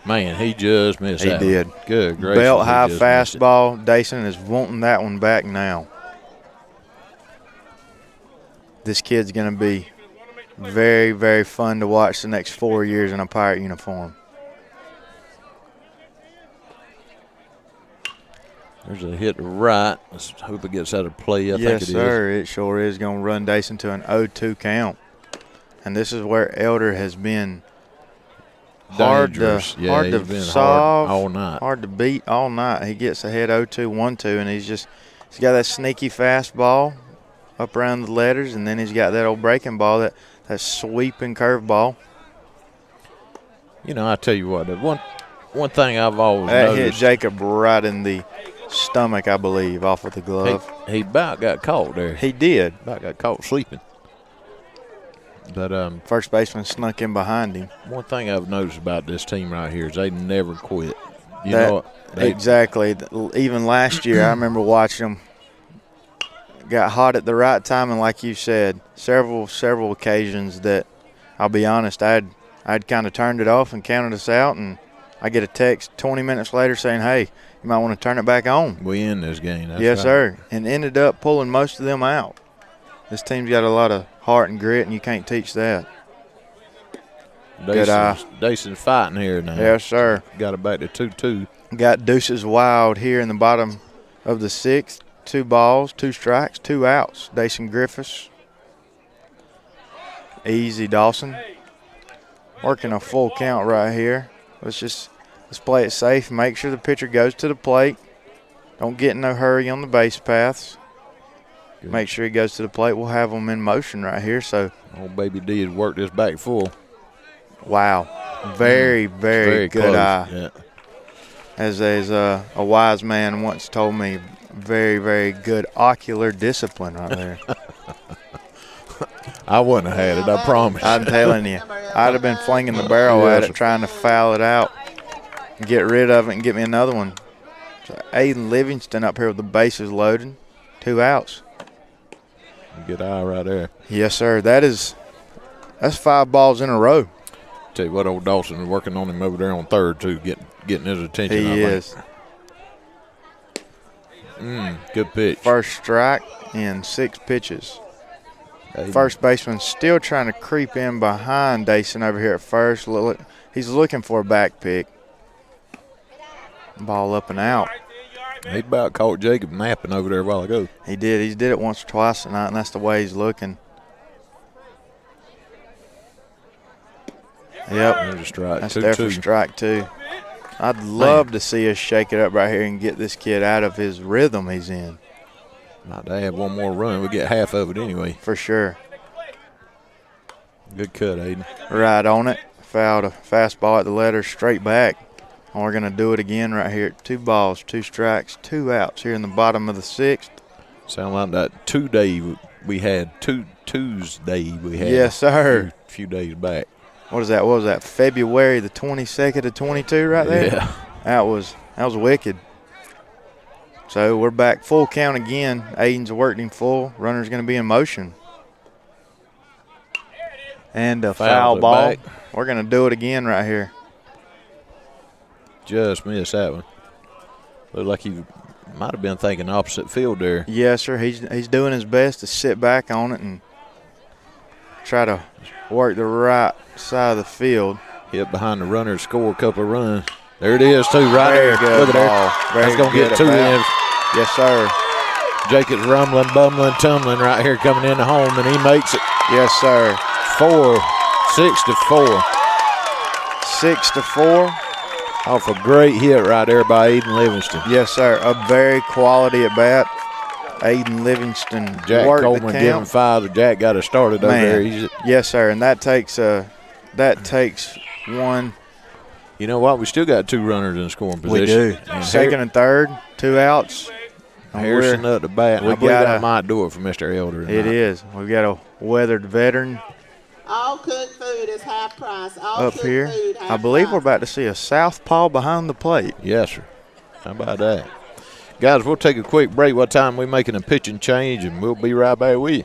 Man, he just missed He that did. one. Good gracious. Belt he high just missed it. fastball. Dason is wanting that one back now. This kid's going to be very, very fun to watch the next 4 years in a Pirate uniform. There's a hit to right. Let's hope it gets out of play. I think Yes, it is. sir. It sure is going to run Dason to an 0-2 count. And this is where Elder has been hard Dangerous. to, Yeah, hard he's to been solve, hard all night. hard to beat all night. He gets ahead 0-2, 1-2, and he's got that sneaky fastball up around the letters, and then he's got that old breaking ball, that sweeping curveball. You know, I tell you what, the one thing I've always That hit noticed, Jacob right in the stomach, I believe, off with the glove. he about got caught there. He did. About got caught sleeping. But First baseman snuck in behind him. one thing I've noticed about this team right here is they never quit. You That- know what? They, Exactly. Even last year, I remember watching them. Got hot at the right time, and like you said, several occasions that, I'll be honest, I'd kind of turned it off and counted us out, and I get a text 20 minutes later saying, hey, you might want to turn it back on. we in this game. That's Yes, right. sir. And ended up pulling most of them out. This team's got a lot of heart and grit, and you can't teach that. Good eye. Dason's fighting here now. Yes, sir. Got it back to 2-2. Got Deuces Wild here in the bottom of the 6th. 2 balls, 2 strikes, 2 outs. Dason Griffiths. Easy Dawson. working a full count right here. Let's play it safe. Make sure the pitcher goes to the plate. Don't get in no hurry on the base paths. Good. Make sure he goes to the plate. We'll have them in motion right here. So, old Baby D has worked this back full. wow. Very, very good close. eye. Yeah. As a wise man once told me, very, very good ocular discipline right there. I wouldn't have had it, I promise. I'm telling you. I'd have been flinging the barrel at it, trying to foul it out and get rid of it and get me another one. So Aiden Livingston up here with the bases loaded. 2 outs. Good eye right there. Yes, sir. That's 5 balls in a row. Tell you what, old Dawson is working on him over there on third, too, getting his attention. He is. Good pitch. First strike in 6 pitches. Aiden. First baseman still trying to creep in behind Dayson over here at first. He's looking for a back pick. Ball up and out. He about caught Jacob napping over there a while ago. He did. He did it once or twice tonight, and that's the way he's looking. Yep. There's a strike. That's 2-2. there for strike 2. I'd love to see us shake it up right here and get this kid out of his rhythm he's in. Might they have one more run. We'll get half of it anyway. For sure. Good cut, Aiden. Right on it. Fouled a fastball at the letter straight back. And we're going to do it again right here. 2 balls, 2 strikes, 2 outs here in the bottom of the 6th. Sound like that Tuesday we had. Yes, sir. A few days back. What is that? What was that? February the 22nd to 22 right there? Yeah. That was wicked. So we're back full count again. Aiden's worked him full. Runner's going to be in motion. And a foul ball. Back. We're going to do it again right here. Just missed that one. Looked like he might have been thinking opposite field there. Yes, sir. He's doing his best to sit back on it and try to work the right side of the field. Hit behind the runner, score a couple of runs. There it is, too, right there. Good Look at ball. that. Very That's going to good get 2 at bat. in. Yes, sir. Jacob's rumbling, bumbling, tumbling right here coming into home, and he makes it. Yes, sir. 6-4. 6-4. Off a great hit right there by Aiden Livingston. Yes, sir. A very quality at bat. Aiden Livingston Jack worked Coleman the giving count. 5. Jack got it started over there. Yes, sir. And that takes one. You know what? We still got 2 runners in scoring position. We do. And Second and third, 2 outs. And Harrison up the bat. we I believe got that a- might do it for Mr. Elder. It is. We've got a weathered veteran All cooked food is half price. All up cooked here. food, half I believe we're price. about to see a southpaw behind the plate. Yes, sir. How about that? Guys, we'll take a quick break. What time we making a pitching change, and we'll be right back with you.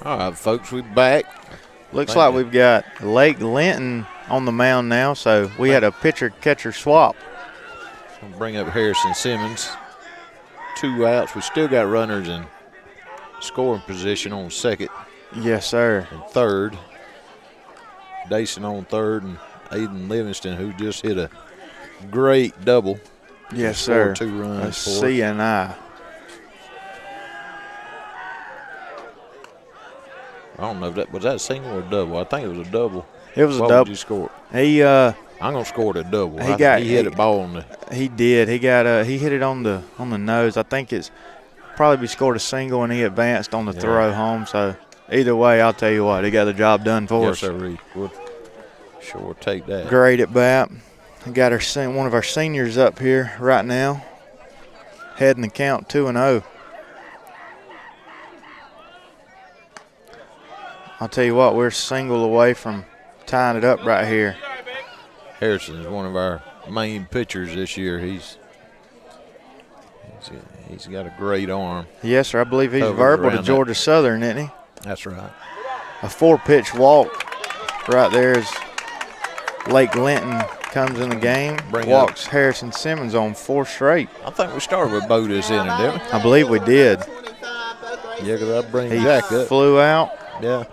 All right, folks, we're back. Looks like we've got Lake Linton on the mound now, so we had a pitcher-catcher swap. I'll bring up Harrison Simmons. 2 outs. We still got runners in scoring position on second. Yes, sir. And third. Dason on third, and Aiden Livingston, who just hit a great double. Yes, sir. 2 runs. CNI. I don't know if that was a single or a double. I think it was a double. It was a What double. would you score? I'm gonna score it a double. He hit a ball on the. He did. He hit it on the nose. I think it's probably scored a single, and he advanced on the throw home. So either way, I'll tell you what, he got the job done for us. Yes, sir. We'll sure take that. Great at bat. We got one of our seniors up here right now, heading the count 2-0. I'll tell you what, we're single away from tying it up right here. Harrison is one of our main pitchers this year. He's got a great arm. Yes, sir. I believe he's Hovers verbal to around Georgia Southern, isn't he? That's right. A 4-pitch walk right there as Lake Linton comes in the game. Walks Harrison Simmons on 4 straight. I think we started with Bo this inning, didn't we? I believe we did. Yeah, because I bring He Jack up. flew out. Yeah.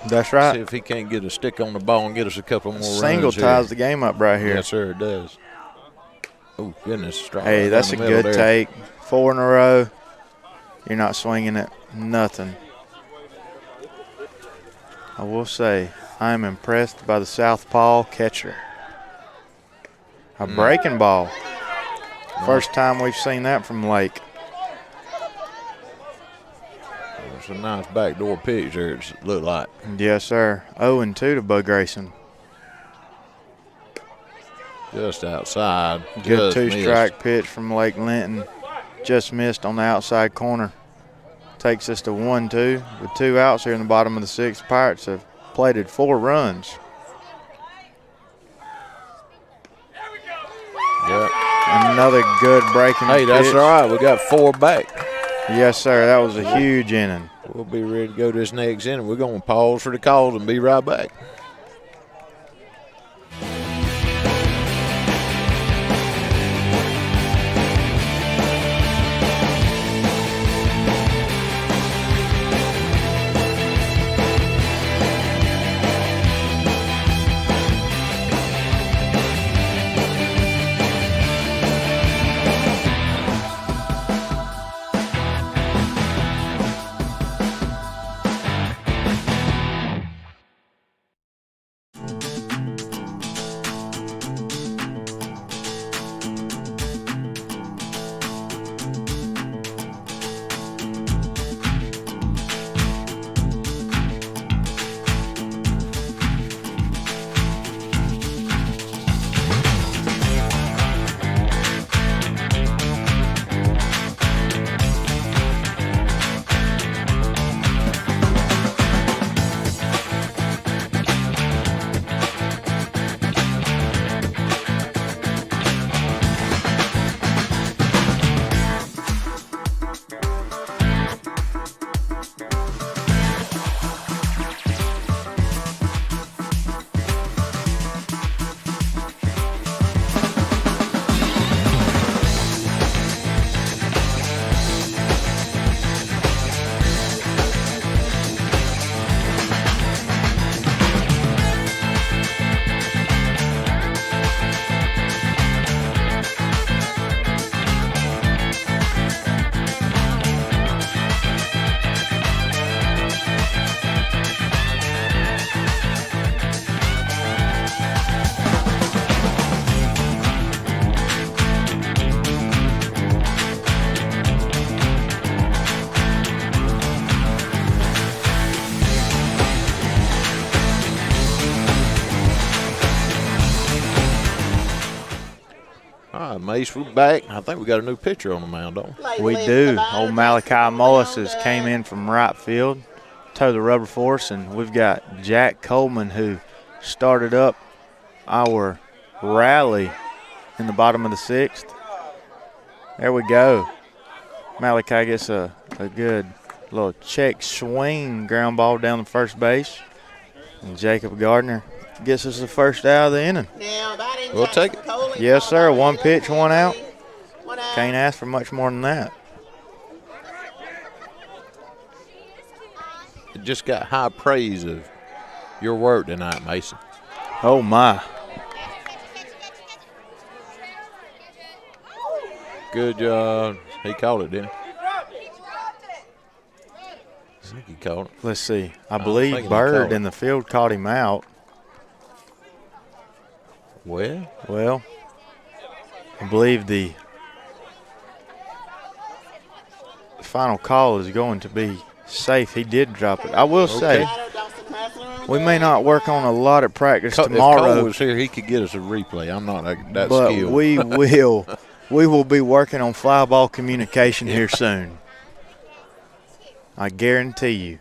That's right. See if he can't get a stick on the ball and get us a couple more runs. Single ties the game up right here. Yes, sir, it does. Oh, goodness. Hey, that's a good take. 4 in a row. You're not swinging at nothing. I will say, I'm impressed by the southpaw catcher. A breaking ball. First time we've seen that from Lake. It's a nice backdoor pitch there, it looked like. Yes, sir. 0-2 to Bud Grayson. Just outside. Good 2-strike pitch from Lake Linton. Just missed on the outside corner. Takes us to 1-2 with 2 outs here in the bottom of the 6th. Pirates have plated 4 runs. Yep. Another good breaking Hey, that's pitch. all right. We got 4 back. Yes, sir. That was a huge inning. We'll be ready to go this next inning. We're going to pause for the calls and be right back. Mace, we're back. I think we got a new pitcher on the mound, don't we? We do. Old Malachi Mullis has came in from right field, toe the rubber force, and we've got Jack Coleman, who started up our rally in the bottom of the 6th. There we go. Malachi gets a good Little check swing, ground ball down the first base. And Jacob Gardner gets us the first out of the inning. Now batting We'll take Jackson it. Coley, Yes, sir. followed by One pitch, one out. 1 out. Can't ask for much more than that. It just got high praise of your work tonight, Mason. Oh, my. Good job. He caught it, didn't he? I think he caught it. Let's see. I thinking believe he Bird caught it. in the field caught him out. Well, I believe the final call is going to be safe. He did drop it. I will say, Batter Dawson Hassler. we may not work on a lot of practice if Cole tomorrow, was here, he could get us a replay. I'm not that but skilled. we will be working on fly ball communication here soon. I guarantee you.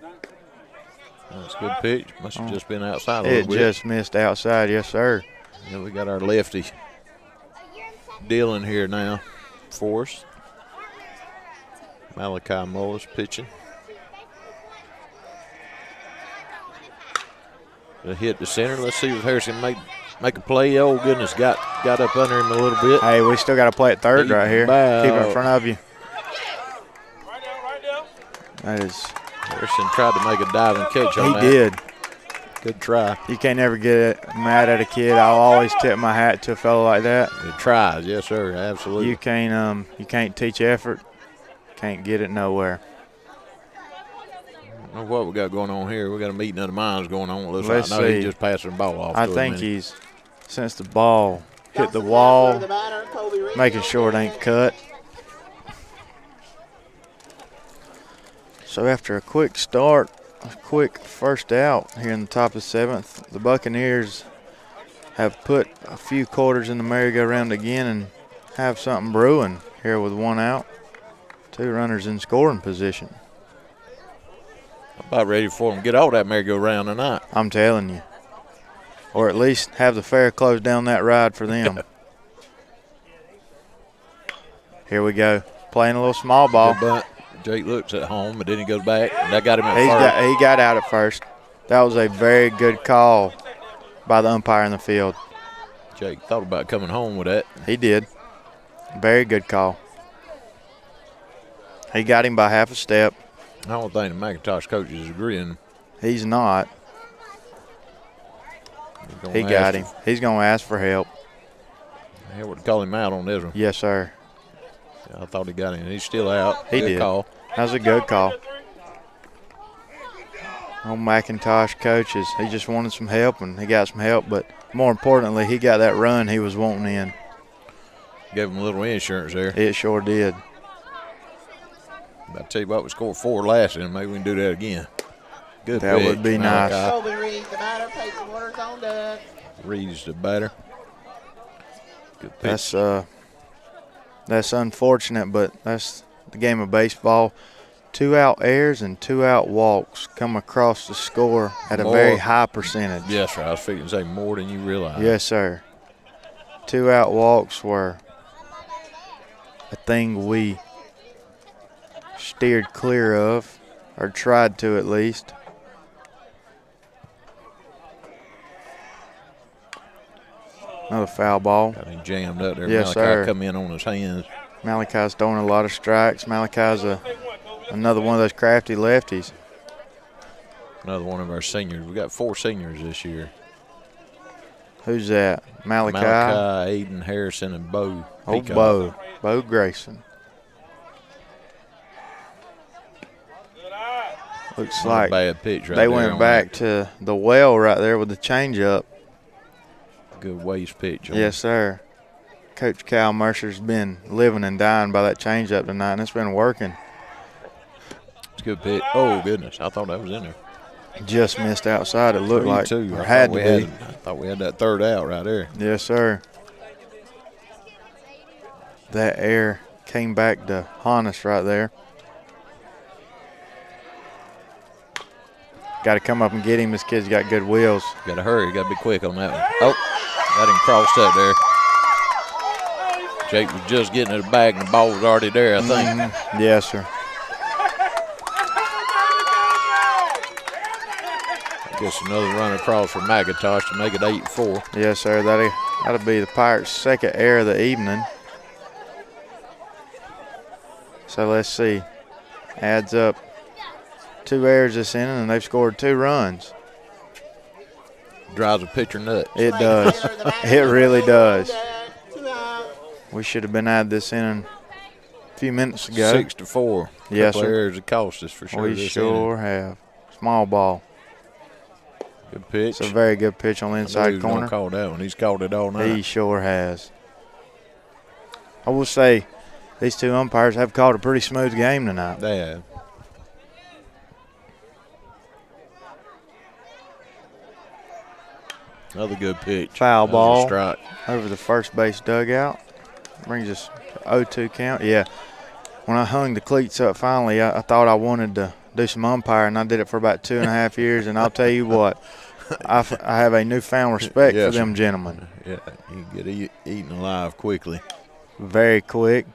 That's a good pitch. Must have just been outside a It little bit. just missed outside, yes, sir. And we got our lefty Dylan here now for us. Malachi Mullis pitching. A hit to center. Let's see if Harrison make a play. Oh, goodness, got up under him a little bit. Hey, we still got to play at third Deep right here. bow. Keep it in front of you. That is, Harrison tried to make a diving catch on he that. did. Good try. You can't never get mad at a kid. I'll always tip my hat to a fellow like that. It tries, yes, sir, absolutely. You can't teach effort. Can't get it nowhere. I don't know what we got going on here. We got a meeting of the minds going on. Looks Let's like. No, see. he's just passing the ball off. I to him, think isn't he? he's, since the ball hit the Dawson wall, Hassler, the batter, Colby Reed making on sure it deck. ain't cut. So after a quick start, a quick first out here in the top of the seventh, the Buccaneers have put a few quarters in the merry-go-round again and have something brewing here with 1 out, 2 runners in scoring position. I'm about ready for him to get all that merry-go-round tonight. I'm telling you. Or at least have the fair close down that ride for them. Here we go. Playing a little small ball. Good bunt. Jake looks at home, but then he goes back, and that got him at first. He got out at first. That was a very good call by the umpire in the field. Jake thought about coming home with that. He did. Very good call. He got him by half a step. I don't think the McIntosh coach is agreeing. He's not. He's gonna He ask got him. him. He's going to ask for help. He would call him out on this one. Yes, sir. I thought he got him. He's still out. He Good did. call. That was a good call. Old McIntosh coaches, he just wanted some help, and he got some help. But more importantly, he got that run he was wanting in. Gave him a little insurance there. It sure did. I tell you what, we scored 4 last inning. Maybe we can do that again. Good That pitch, would be nice. Malachi. Colby Reed, the batter, Peyton Waters on deck. Reed's the batter. Good pitch. That's unfortunate, but that's the game of baseball. 2 out errors and 2 out walks come across the score at a More. very high percentage. Yes, sir. I was figuring to say more than you realize. Yes, sir. 2 out walks were a thing we steered clear of, or tried to at least. Another foul ball. Got him jammed up there. Yes, Malachi sir. come in on his hands. Malachi's throwing a lot of strikes. Malachi's another one of those crafty lefties. Another one of our seniors. We got 4 seniors this year. Who's that? Malachi. Aiden Harrison and Bo. Oh, Peacock. Bo Grayson. Looks Not a like bad pitch right they there went on back to the well right there with the changeup. that. Good waist pitch. on Yes, sir. Coach Cal Mercer's been living and dying by that changeup tonight, and it's been working. It's a good pitch. Oh, goodness. I thought that was in there. Just missed outside, it looked like. 3-2. Or I had thought to we be. I thought we had that third out right there. Yes, sir. That air came back to haunt us right there. Got to come up and get him. This kid's got good wheels. Got to hurry. Got to be quick on that one. Oh, got him crossed up there. Jake was just getting to the bag, and the ball was already there, I think. Yes, sir. Just another run across for McIntosh to make it 8-4. Yes, sir. That'll be the Pirates' second error of the evening. So let's see. Adds up 2 errors this inning, and they've scored 2 runs. Drives a pitcher nuts. It does. It really does. We should have been out of this inning a few minutes ago. 6-4. Yes, Couple sir. errors that cost us for sure. We this sure inning. have. Small ball. Good pitch. It's a very good pitch on the inside corner. Call that one. He's called it all night. He sure has. I will say these 2 umpires have called a pretty smooth game tonight. They have. Another good pitch. Foul ball Strike. over the first base dugout. Brings us to 0-2 count. Yeah. When I hung the cleats up finally, I thought I wanted to do some umpiring. I did it for about 2.5 years, and I'll tell you what, I have a newfound respect for them gentlemen. Yeah, you get eaten alive quickly. Very quick.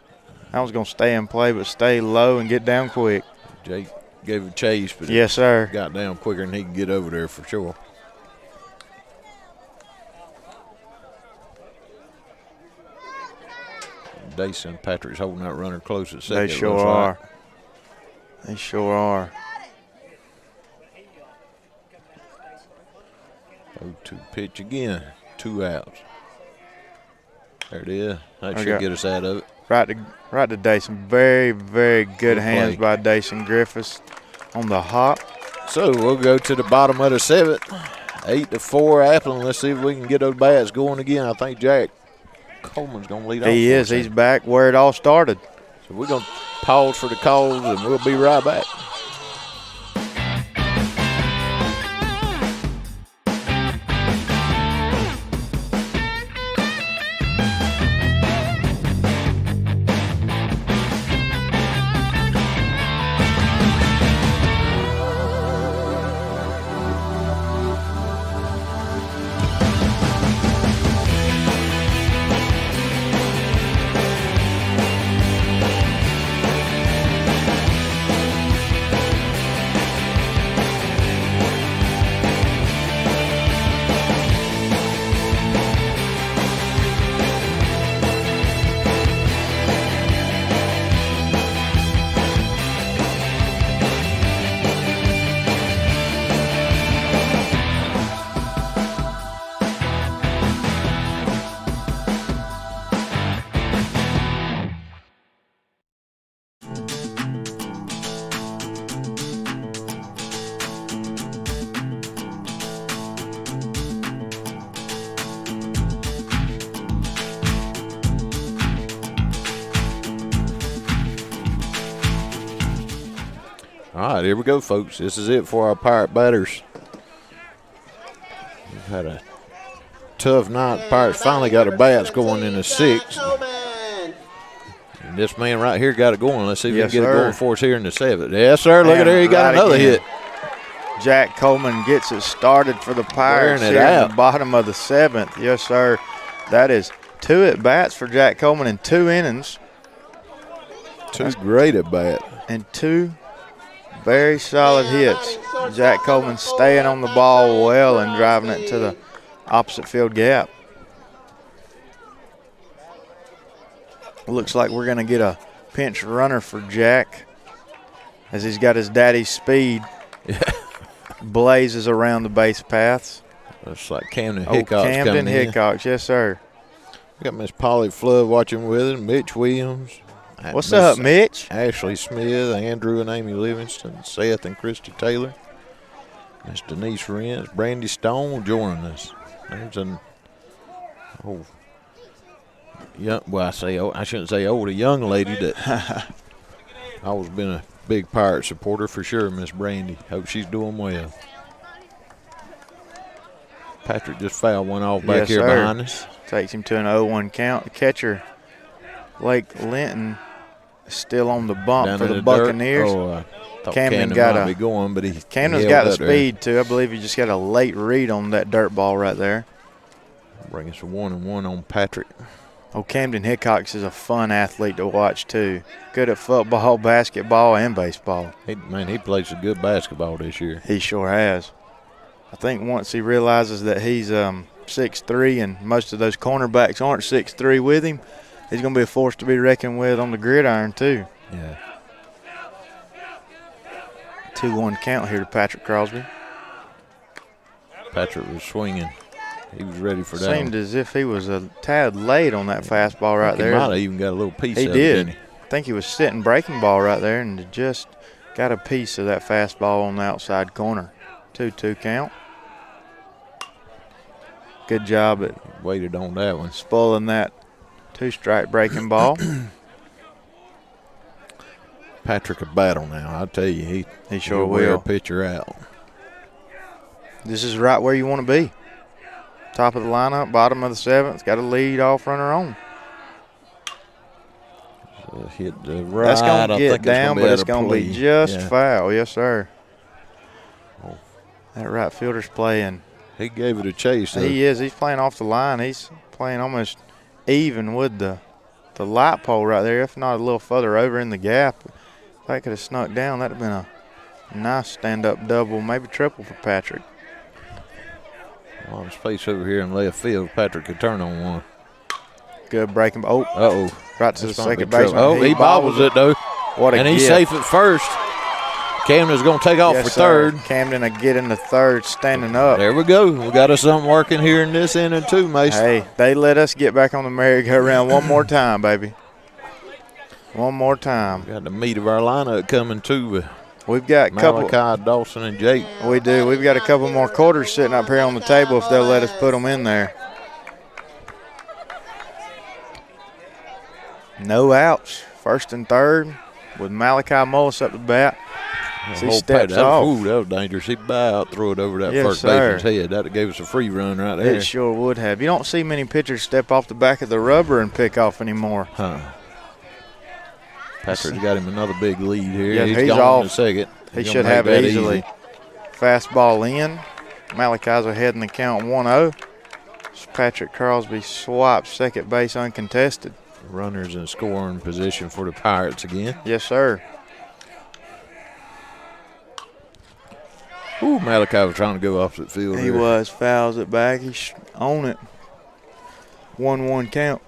I was going to stay in play, but stay low and get down quick. Jake gave a chase, but yes, sir. Got down quicker than he could get over there for sure. Dace and Patrick's holding that runner close at second. They sure are. They sure are. 0-2 pitch again. 2 outs. There it is. That should get us out of it. Right to Dason. Very, very good hands by Dason Griffiths on the hop. So we'll go to the bottom of the 7th. 8-4 Appling. Let's see if we can get those bats going again. I think Jack Coleman's going to lead off. He is. He's back where it all started. So we're going to pause for the calls, and we'll be right back. All right, here we go, folks. This is it for our Pirate batters. We've had a tough night. Pirates finally got our bats going in the 6th. And this man right here got it going. Let's see if we can get it going for us here in the 7th. Yes, sir. Look at there. He got another hit. Jack Coleman gets it started for the Pirates here in the bottom of the 7th. Yes, sir. That is 2 at-bats for Jack Coleman in 2 innings. 2 great at-bats. And 2 very solid hits. Jack Coleman staying on the ball well and driving it to the opposite field gap. Looks like we're going to get a pinch runner for Jack as he's got his daddy's speed. Blazes around the base paths. Looks like Camden Hickox Camden Hickox, yes, sir. We got Miss Polly Flood watching with us, Mitch Williams. What's up, Mitch? Ashley Smith, Andrew and Amy Livingston, Seth and Christy Taylor. Miss Denise Rentz, Brandy Stone joining us. There's I shouldn't say old, a young lady that always been a big Pirate supporter for sure, Miss Brandy. Hope she's doing well. Patrick just fouled one off back here behind us. Takes him to an 0-1 count. The catcher, Blake Linton, is still on the bump down for the dirt. Buccaneers. Camden's got the speed too. I believe he just got a late read on that dirt ball right there. Bring us a 1-1 on Patrick. Oh, Camden Hickox is a fun athlete to watch too. Good at football, basketball, and baseball. He plays a good basketball this year. He sure has. I think once he realizes that he's 6'3", and most of those cornerbacks aren't 6'3" with him, he's going to be a force to be reckoned with on the gridiron too. Yeah. 2-1 count here to Patrick Crosby. Patrick was swinging. He was ready for that. Seemed as if he was a tad late on that fastball right there. He might have even got a little piece He of it, did. didn't he? I think he was sitting breaking ball right there and just got a piece of that fastball on the outside corner. 2-2 count. Good job at Waited on that one. spoiling that 2-strike breaking ball. Patrick a battle now. I tell you, He sure he'll wear a will. pitcher out. This is right where you want to be. Top of the lineup, bottom of the seventh. Got a lead off runner on. Hit the right. That's going I to get think down, but it's going to be play. just Yeah. foul. Yes, sir. Oh. That right fielder's playing. He gave it a chase. Though. He is. He's playing off the line. He's playing almost even with the light pole right there, if not a little further over in the gap. If that could have snuck down, that would have been a nice stand-up double, maybe triple for Patrick. A lot of space over here in left field. Patrick could turn on one. Good breaking. Oh, Uh-oh. right to This the might be second trouble. baseman. Oh, he bobbles it, though. What a And he's gift. safe at first. Camden's going to take off Yes, for sir. third. Camden will get into third, standing up. There we go. We got us something working here in this inning, too, Mason. Hey, they let us get back on the merry-go-round one more time, baby. One more time. Got the meat of our lineup coming, too, with We've got a couple. Malachi, Dawson, and Jake. We do. We've got a couple more quarters sitting up here on the table if they'll let us put them in there. No outs. First and third with Malachi Mullis up the bat. As he Whole steps that, off. Ooh, that was dangerous. He bowed out, throw it over that Yes, first sir. baseman's head. That gave us a free run right there. It sure would have. You don't see many pitchers step off the back of the rubber and pick off anymore. Huh. Patrick's got him another big lead here. Yeah, he's he's gone off. in a second. He He's should gonna have make it that easily. easy. Fastball in. Malachi's ahead in the count 1-0. Patrick Crosby swipes second base uncontested. Runners in scoring position for the Pirates again. Yes, sir. Ooh, Malachi was trying to go opposite field. He there. was. Fouls it back. He's on it. 1-1 count.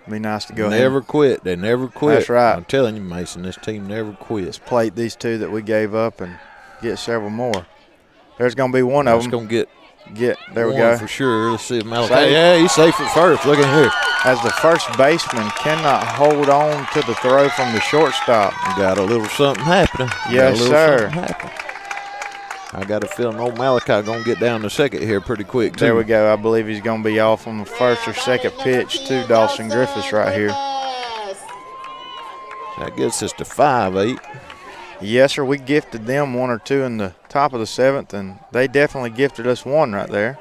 Be nice to go ahead. Never quit. They never quit. That's right. I'm telling you, Mason, this team never quits. Plate these two that we gave up and get several more. There's going to be one of It's them. going to get There we one go. for sure. Let's see if Malachi. Safe. Yeah, he's safe at first. Look at here. As the first baseman cannot hold on to the throw from the shortstop. We got a little something happening. Yes, sir. I got a feeling old Malachi going to get down to second here pretty quick, too. There we go. I believe he's going to be off on the first or second pitch to Dawson Griffiths right here. That gets us to 5-8. Yes, sir. We gifted them one or two in the top of the seventh, and they definitely gifted us one right there.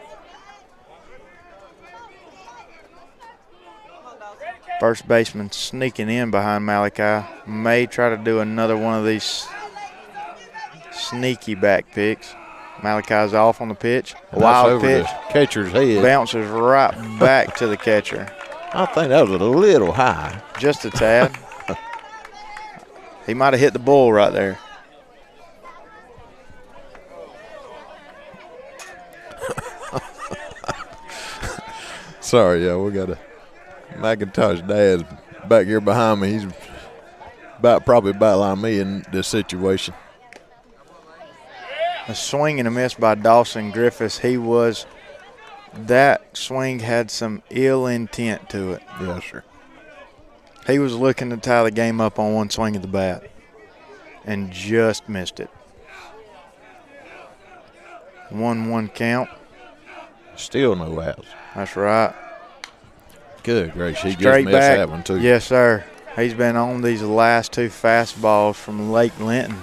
First baseman sneaking in behind Malachi. May try to do another one of these sneaky back picks. Malachi's off on the pitch. And that's Wild over pitch. the catcher's head. Bounces right back to the catcher. I think that was a little high. Just a tad. He might have hit the bull right there. Sorry, y'all. We got a McIntosh dad back here behind me. He's probably about like me in this situation. A swing and a miss by Dawson Griffiths. That swing had some ill intent to it. Yes, sir. He was looking to tie the game up on one swing of the bat and just missed it. 1-1 count. Still no outs. That's right. Good gracious. He Straight just missed back. that one, too. Yes, sir. He's been on these last two fastballs from Lake Linton.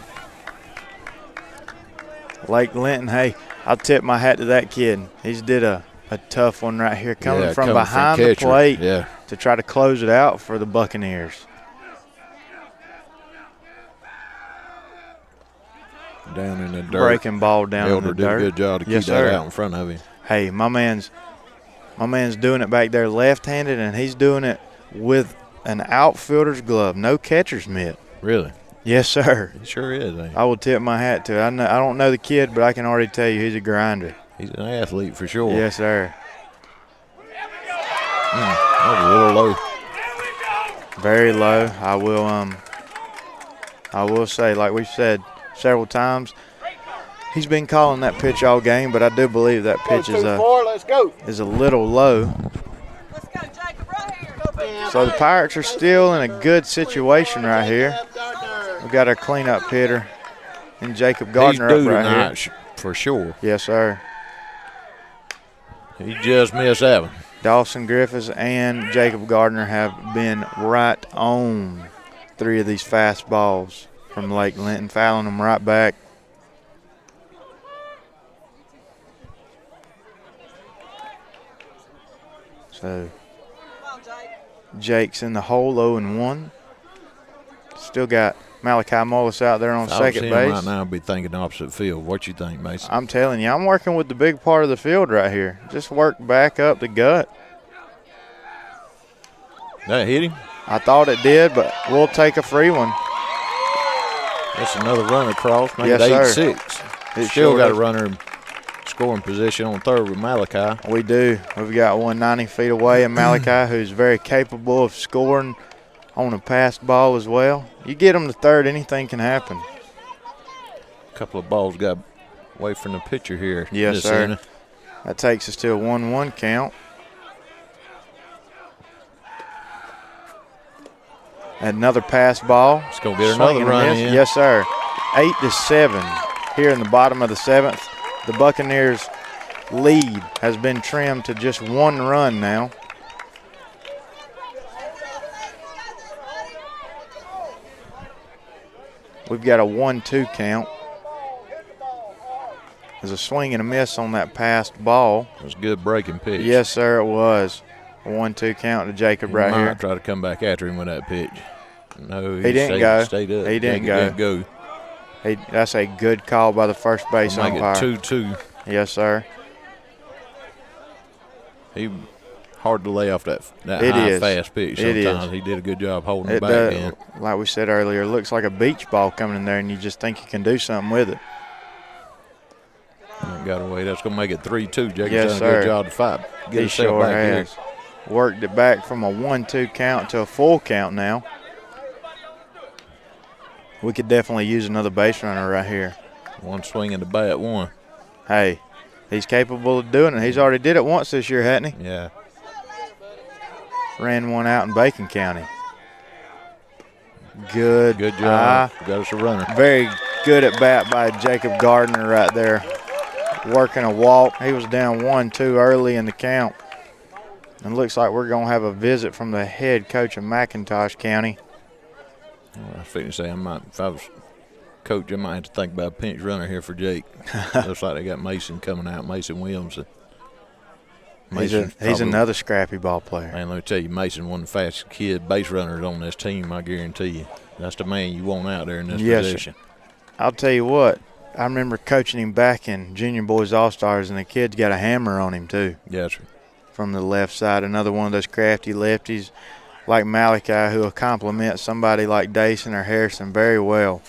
Lake Linton, hey, I'll tip my hat to that kid. He's did a tough one right here coming from behind the plate to try to close it out for the Buccaneers. Down in the dirt. Breaking ball down Elder in the did dirt. a good job to Yes, keep that sir. out in front of him. Hey, my man's doing it back there left-handed, and he's doing it with an outfielder's glove, no catcher's mitt. Really? Yes, sir. He sure is, ain't he? I will tip my hat to it. I don't know the kid, but I can already tell you he's a grinder. He's an athlete for sure. Yes, sir. That was a little low. Very low. I will say, like we've said several times, he's been calling that pitch all game, but I do believe that pitch is a little low. So the Pirates are still in a good situation right here. We've got our cleanup hitter and Jacob Gardner He's due up right tonight here. for sure. Yes, sir. He just missed that one. Dawson Griffiths and Jacob Gardner have been right on 3 of these fastballs from Lake Linton, fouling them right back. So Jake's in the hole 0-1. Still got Malachi Mullis out there on second base. Right now, I'd be thinking opposite field. What you think, Mason? I'm telling you, I'm working with the big part of the field right here. Just work back up the gut. That hit him? I thought it did, but we'll take a free one. That's another run across. Make it Yes, 8-6. It Still sure got is. a runner in scoring position on third with Malachi. We do. We've got one 90 feet away, and Malachi, who's very capable of scoring on a passed ball as well. You get him to third, anything can happen. A couple of balls got away from the pitcher here. Yes, this sir. inning. That takes us to a 1-1 count. Another pass ball. It's going to get Swing another and a run miss. in. Yes, sir. 8-7 here in the bottom of the 7th. The Buccaneers' lead has been trimmed to just 1 run now. We've got a 1-2 count. There's a swing and a miss on that passed ball. It was a good breaking pitch. Yes, sir, it was. A 1-2 count to Jacob right here. Try to come back after him with that pitch. No, He didn't go. Stayed up. He didn't Jacob go. Didn't go. That's a good call by the first base We'll make umpire. it 2-2. Yes, sir. He hard to lay off that It high is. fast pitch. It Sometimes is. he did a good job holding it It back does, in. like we said earlier, it looks like a beach ball coming in there, and you just think you can do something with it. And it got away. That's going to make it 3-2. Jacob's Yes, done a sir. good job to fight. Get He himself sure back here. has. Worked it back from a 1-2 count to a full count now. We could definitely use another base runner right here. One swing in the bat, one. Hey, he's capable of doing it. He's already did it once this year, hasn't he? Yeah. Ran one out in Bacon County. Good job. Got us a runner. Very good at bat by Jacob Gardner right there. Working a walk. He was down 1-2 early in the count. And looks like we're going to have a visit from the head coach of McIntosh County. I was fixing to say, if I was coach, I might have to think about a pinch runner here for Jake. Looks like they got Mason coming out, Mason Williams. He's another scrappy ball player. Man, let me tell you, Mason, one of the fastest kid base runners on this team, I guarantee you. That's the man you want out there in this position. I'll tell you what, I remember coaching him back in Junior Boys All-Stars, and the kid's got a hammer on him too. Yes, sir. From the left side, another one of those crafty lefties like Malachi who will complement somebody like Dayson or Harrison very well.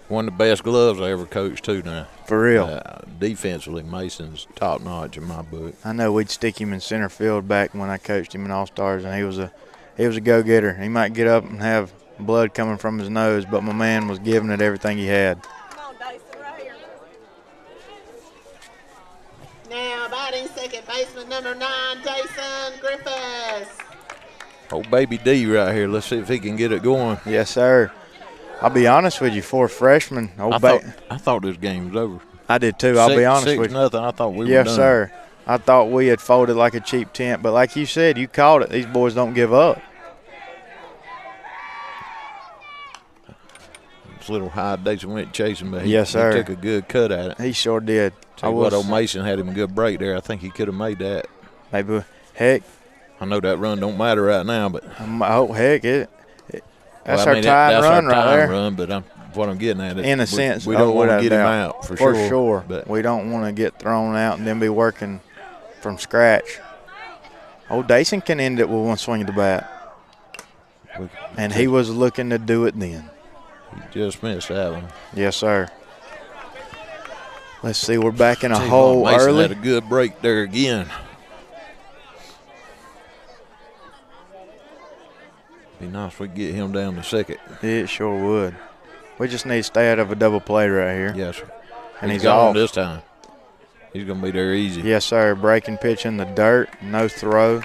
One of the best gloves I ever coached too now. For real. Defensively, Mason's top notch in my book. I know we'd stick him in center field back when I coached him in All-Stars, and he was a go-getter. He might get up and have blood coming from his nose, but my man was giving it everything he had. Now batting second baseman number 9, Jason Griffiths. Old baby D right here. Let's see if he can get it going. Yes, sir. I'll be honest with you, for a freshman, I thought this game was over. I did too. I'll be honest with you. 6-0. I thought we were done. Yes, sir. I thought we had folded like a cheap tent, but like you said, you called it. These boys don't give up. It's a little high. Dayson went chasing, but he took a good cut at it. He sure did. Old Mason had him a good break there. I think he could have made that. Maybe, heck. I know that run don't matter right now, but heck, that's our tying run right there. Run, but what I'm getting at is in a sense, we don't want to get him out for sure. But we don't want to get thrown out and then be working from scratch. Old Dayson can end it with one swing of the bat, and he was looking to do it then. He just missed that one. Yes, sir. Let's see, we're back in a Tell you hole what, Mason early. had a good break there again. Be nice if we could get him down to second. It sure would. We just need to stay out of a double play right here. Yes, sir. And he's gone off. this time. He's going to be there easy. Yes, sir. Breaking pitch in the dirt. No throw.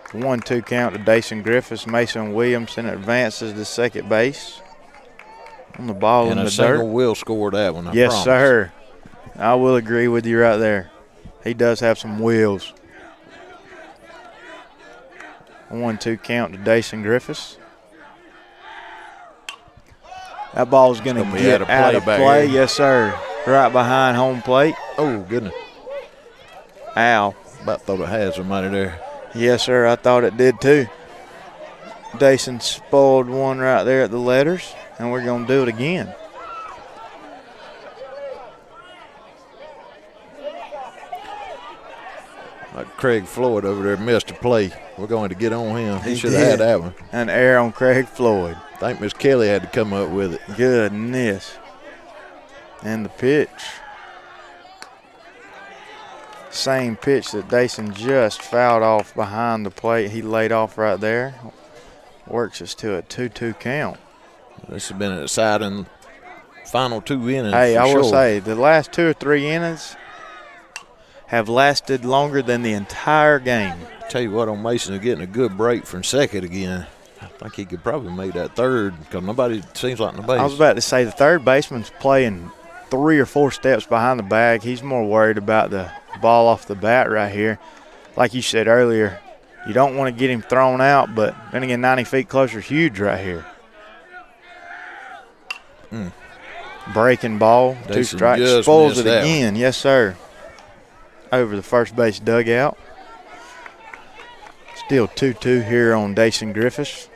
1-2 count to Dason Griffiths. Mason Williamson advances to second base. On the ball and in the a single dirt. will score that one, I Yes, promise. sir. I will agree with you right there. He does have some wheels. 1-2 count to Dason Griffiths. That ball's going to Gonna be get out of back play. here. Yes, sir. Right behind home plate. Oh, goodness. Ow. About thought it had somebody there. Yes, sir. I thought it did too. Dason spoiled one right there at the letters, and we're going to do it again. Like Craig Floyd over there missed a play. We're going to get on him. He He should have had did. that one. An error on Craig Floyd. I think Miss Kelly had to come up with it. Goodness. And the pitch. Same pitch that Dason just fouled off behind the plate. He laid off right there. Works us to a 2-2 count. This has been an exciting final 2 innings. Hey, for I will sure. say, the last 2 or 3 innings have lasted longer than the entire game. Tell you what, on Mason is getting a good break from second again. I think he could probably make that third because nobody seems like in the base. I was about to say the third baseman's playing 3 or 4 steps behind the bag. He's more worried about the ball off the bat right here. Like you said earlier, you don't want to get him thrown out, but then again, 90 feet closer is huge right here. Breaking ball, 2 Dason strikes, just spoils missed it that again. Yes, sir. Over the first base dugout. Still 2-2 here on Dason Griffiths.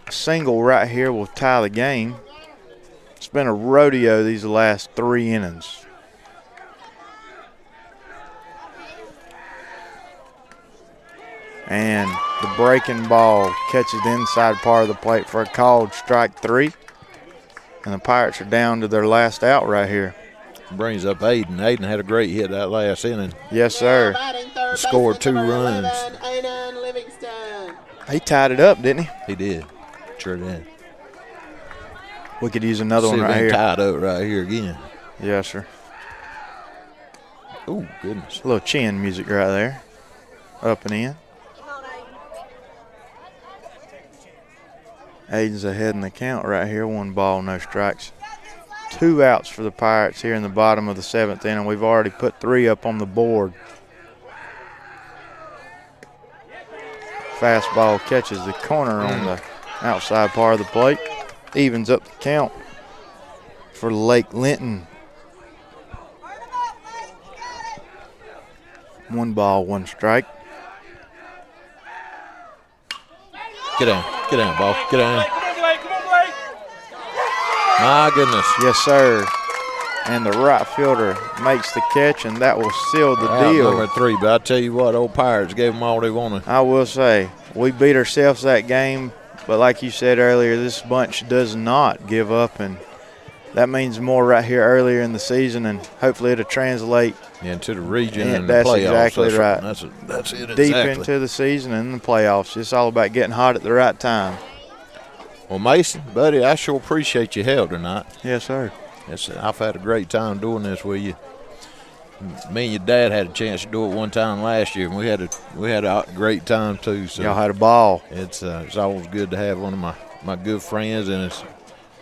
A single right here will tie the game. It's been a rodeo these last 3 innings. And the breaking ball catches the inside part of the plate for a called strike 3. And the Pirates are down to their last out right here. Brings up Aiden. Aiden had a great hit that last inning. Yes, sir. Scored 2 runs. Aiden Livingston. He tied it up, didn't he? He did. Sure did. We could use another See one if right he here. tied up right here again. Yes, sir. Oh, goodness. A little chin music right there. Up and in. Aiden's ahead in the count right here. 1 ball, no strikes. 2 outs for the Pirates here in the bottom of the 7th inning. We've already put 3 up on the board. Fastball catches the corner on the outside part of the plate. Evens up the count for Lake Linton. 1 ball, 1 strike. Get down, ball. Get down. My goodness. Yes, sir. And the right fielder makes the catch, and that will seal the Out deal. number 3, but I tell you what, old Pirates gave them all they wanted. I will say, we beat ourselves that game, but like you said earlier, this bunch does not give up, and that means more right here earlier in the season, and hopefully it'll translate Into the region Yeah, and the that's playoffs. exactly That's right. That's it deep exactly. into the season and the playoffs. It's all about getting hot at the right time. Well, Mason, buddy, I sure appreciate your help tonight. Yes, sir. I've had a great time doing this with you. Me and your dad had a chance to do it one time last year, and we had a great time too. So Y'all had a ball. it's always good to have one of my good friends, and it's in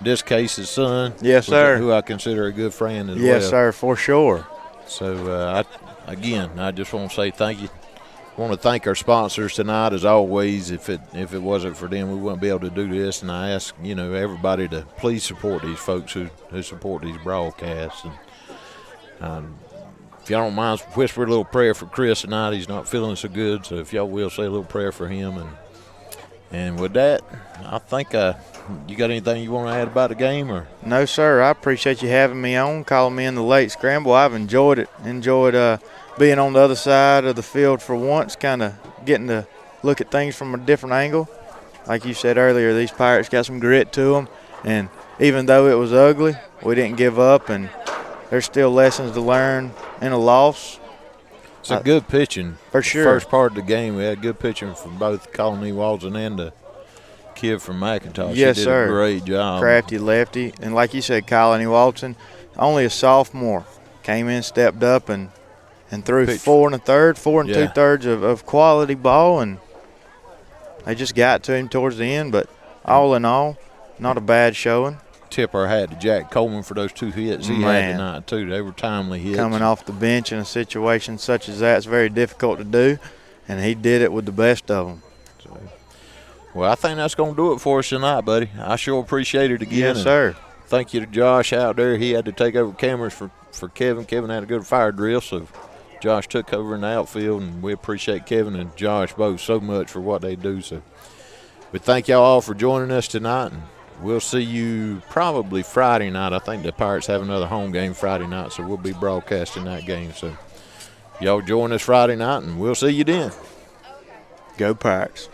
this case his son. Yes, sir. Who I consider a good friend as well. Yes, sir, for sure. So I just want to say thank you. I want to thank our sponsors tonight, as always. If it wasn't for them, we wouldn't be able to do this. And I ask everybody to please support these folks who support these broadcasts. And if y'all don't mind, whisper a little prayer for Chris tonight. He's not feeling so good, so if y'all will say a little prayer for him. And with that, I think you got anything you want to add about the game or? No, sir. I appreciate you having me on, calling me in the late scramble. I've enjoyed it. Being on the other side of the field for once, kind of getting to look at things from a different angle. Like you said earlier, these Pirates got some grit to them. And even though it was ugly, we didn't give up, and there's still lessons to learn in a loss. It's a good pitching. For sure. First part of the game, we had good pitching from both Colony Walton and the kid from McIntosh. Yes, he did sir. a great job. Crafty lefty. And like you said, Colony Walton, only a sophomore, came in, stepped up, and threw 4 2/3 of quality ball, and they just got to him towards the end. But all in all, not a bad showing. Tip our hat to Jack Coleman for those 2 hits he had tonight, too. They were timely hits. Coming off the bench in a situation such as that is very difficult to do, and he did it with the best of them. Well, I think that's going to do it for us tonight, buddy. I sure appreciate it again. Yes, sir. Thank you to Josh out there. He had to take over cameras for Kevin. Kevin had a good fire drill, so Josh took over in the outfield, and we appreciate Kevin and Josh both so much for what they do. So, but thank y'all all for joining us tonight, and we'll see you probably Friday night. I think the Pirates have another home game Friday night, so we'll be broadcasting that game. So y'all join us Friday night, and we'll see you then. Go Pirates.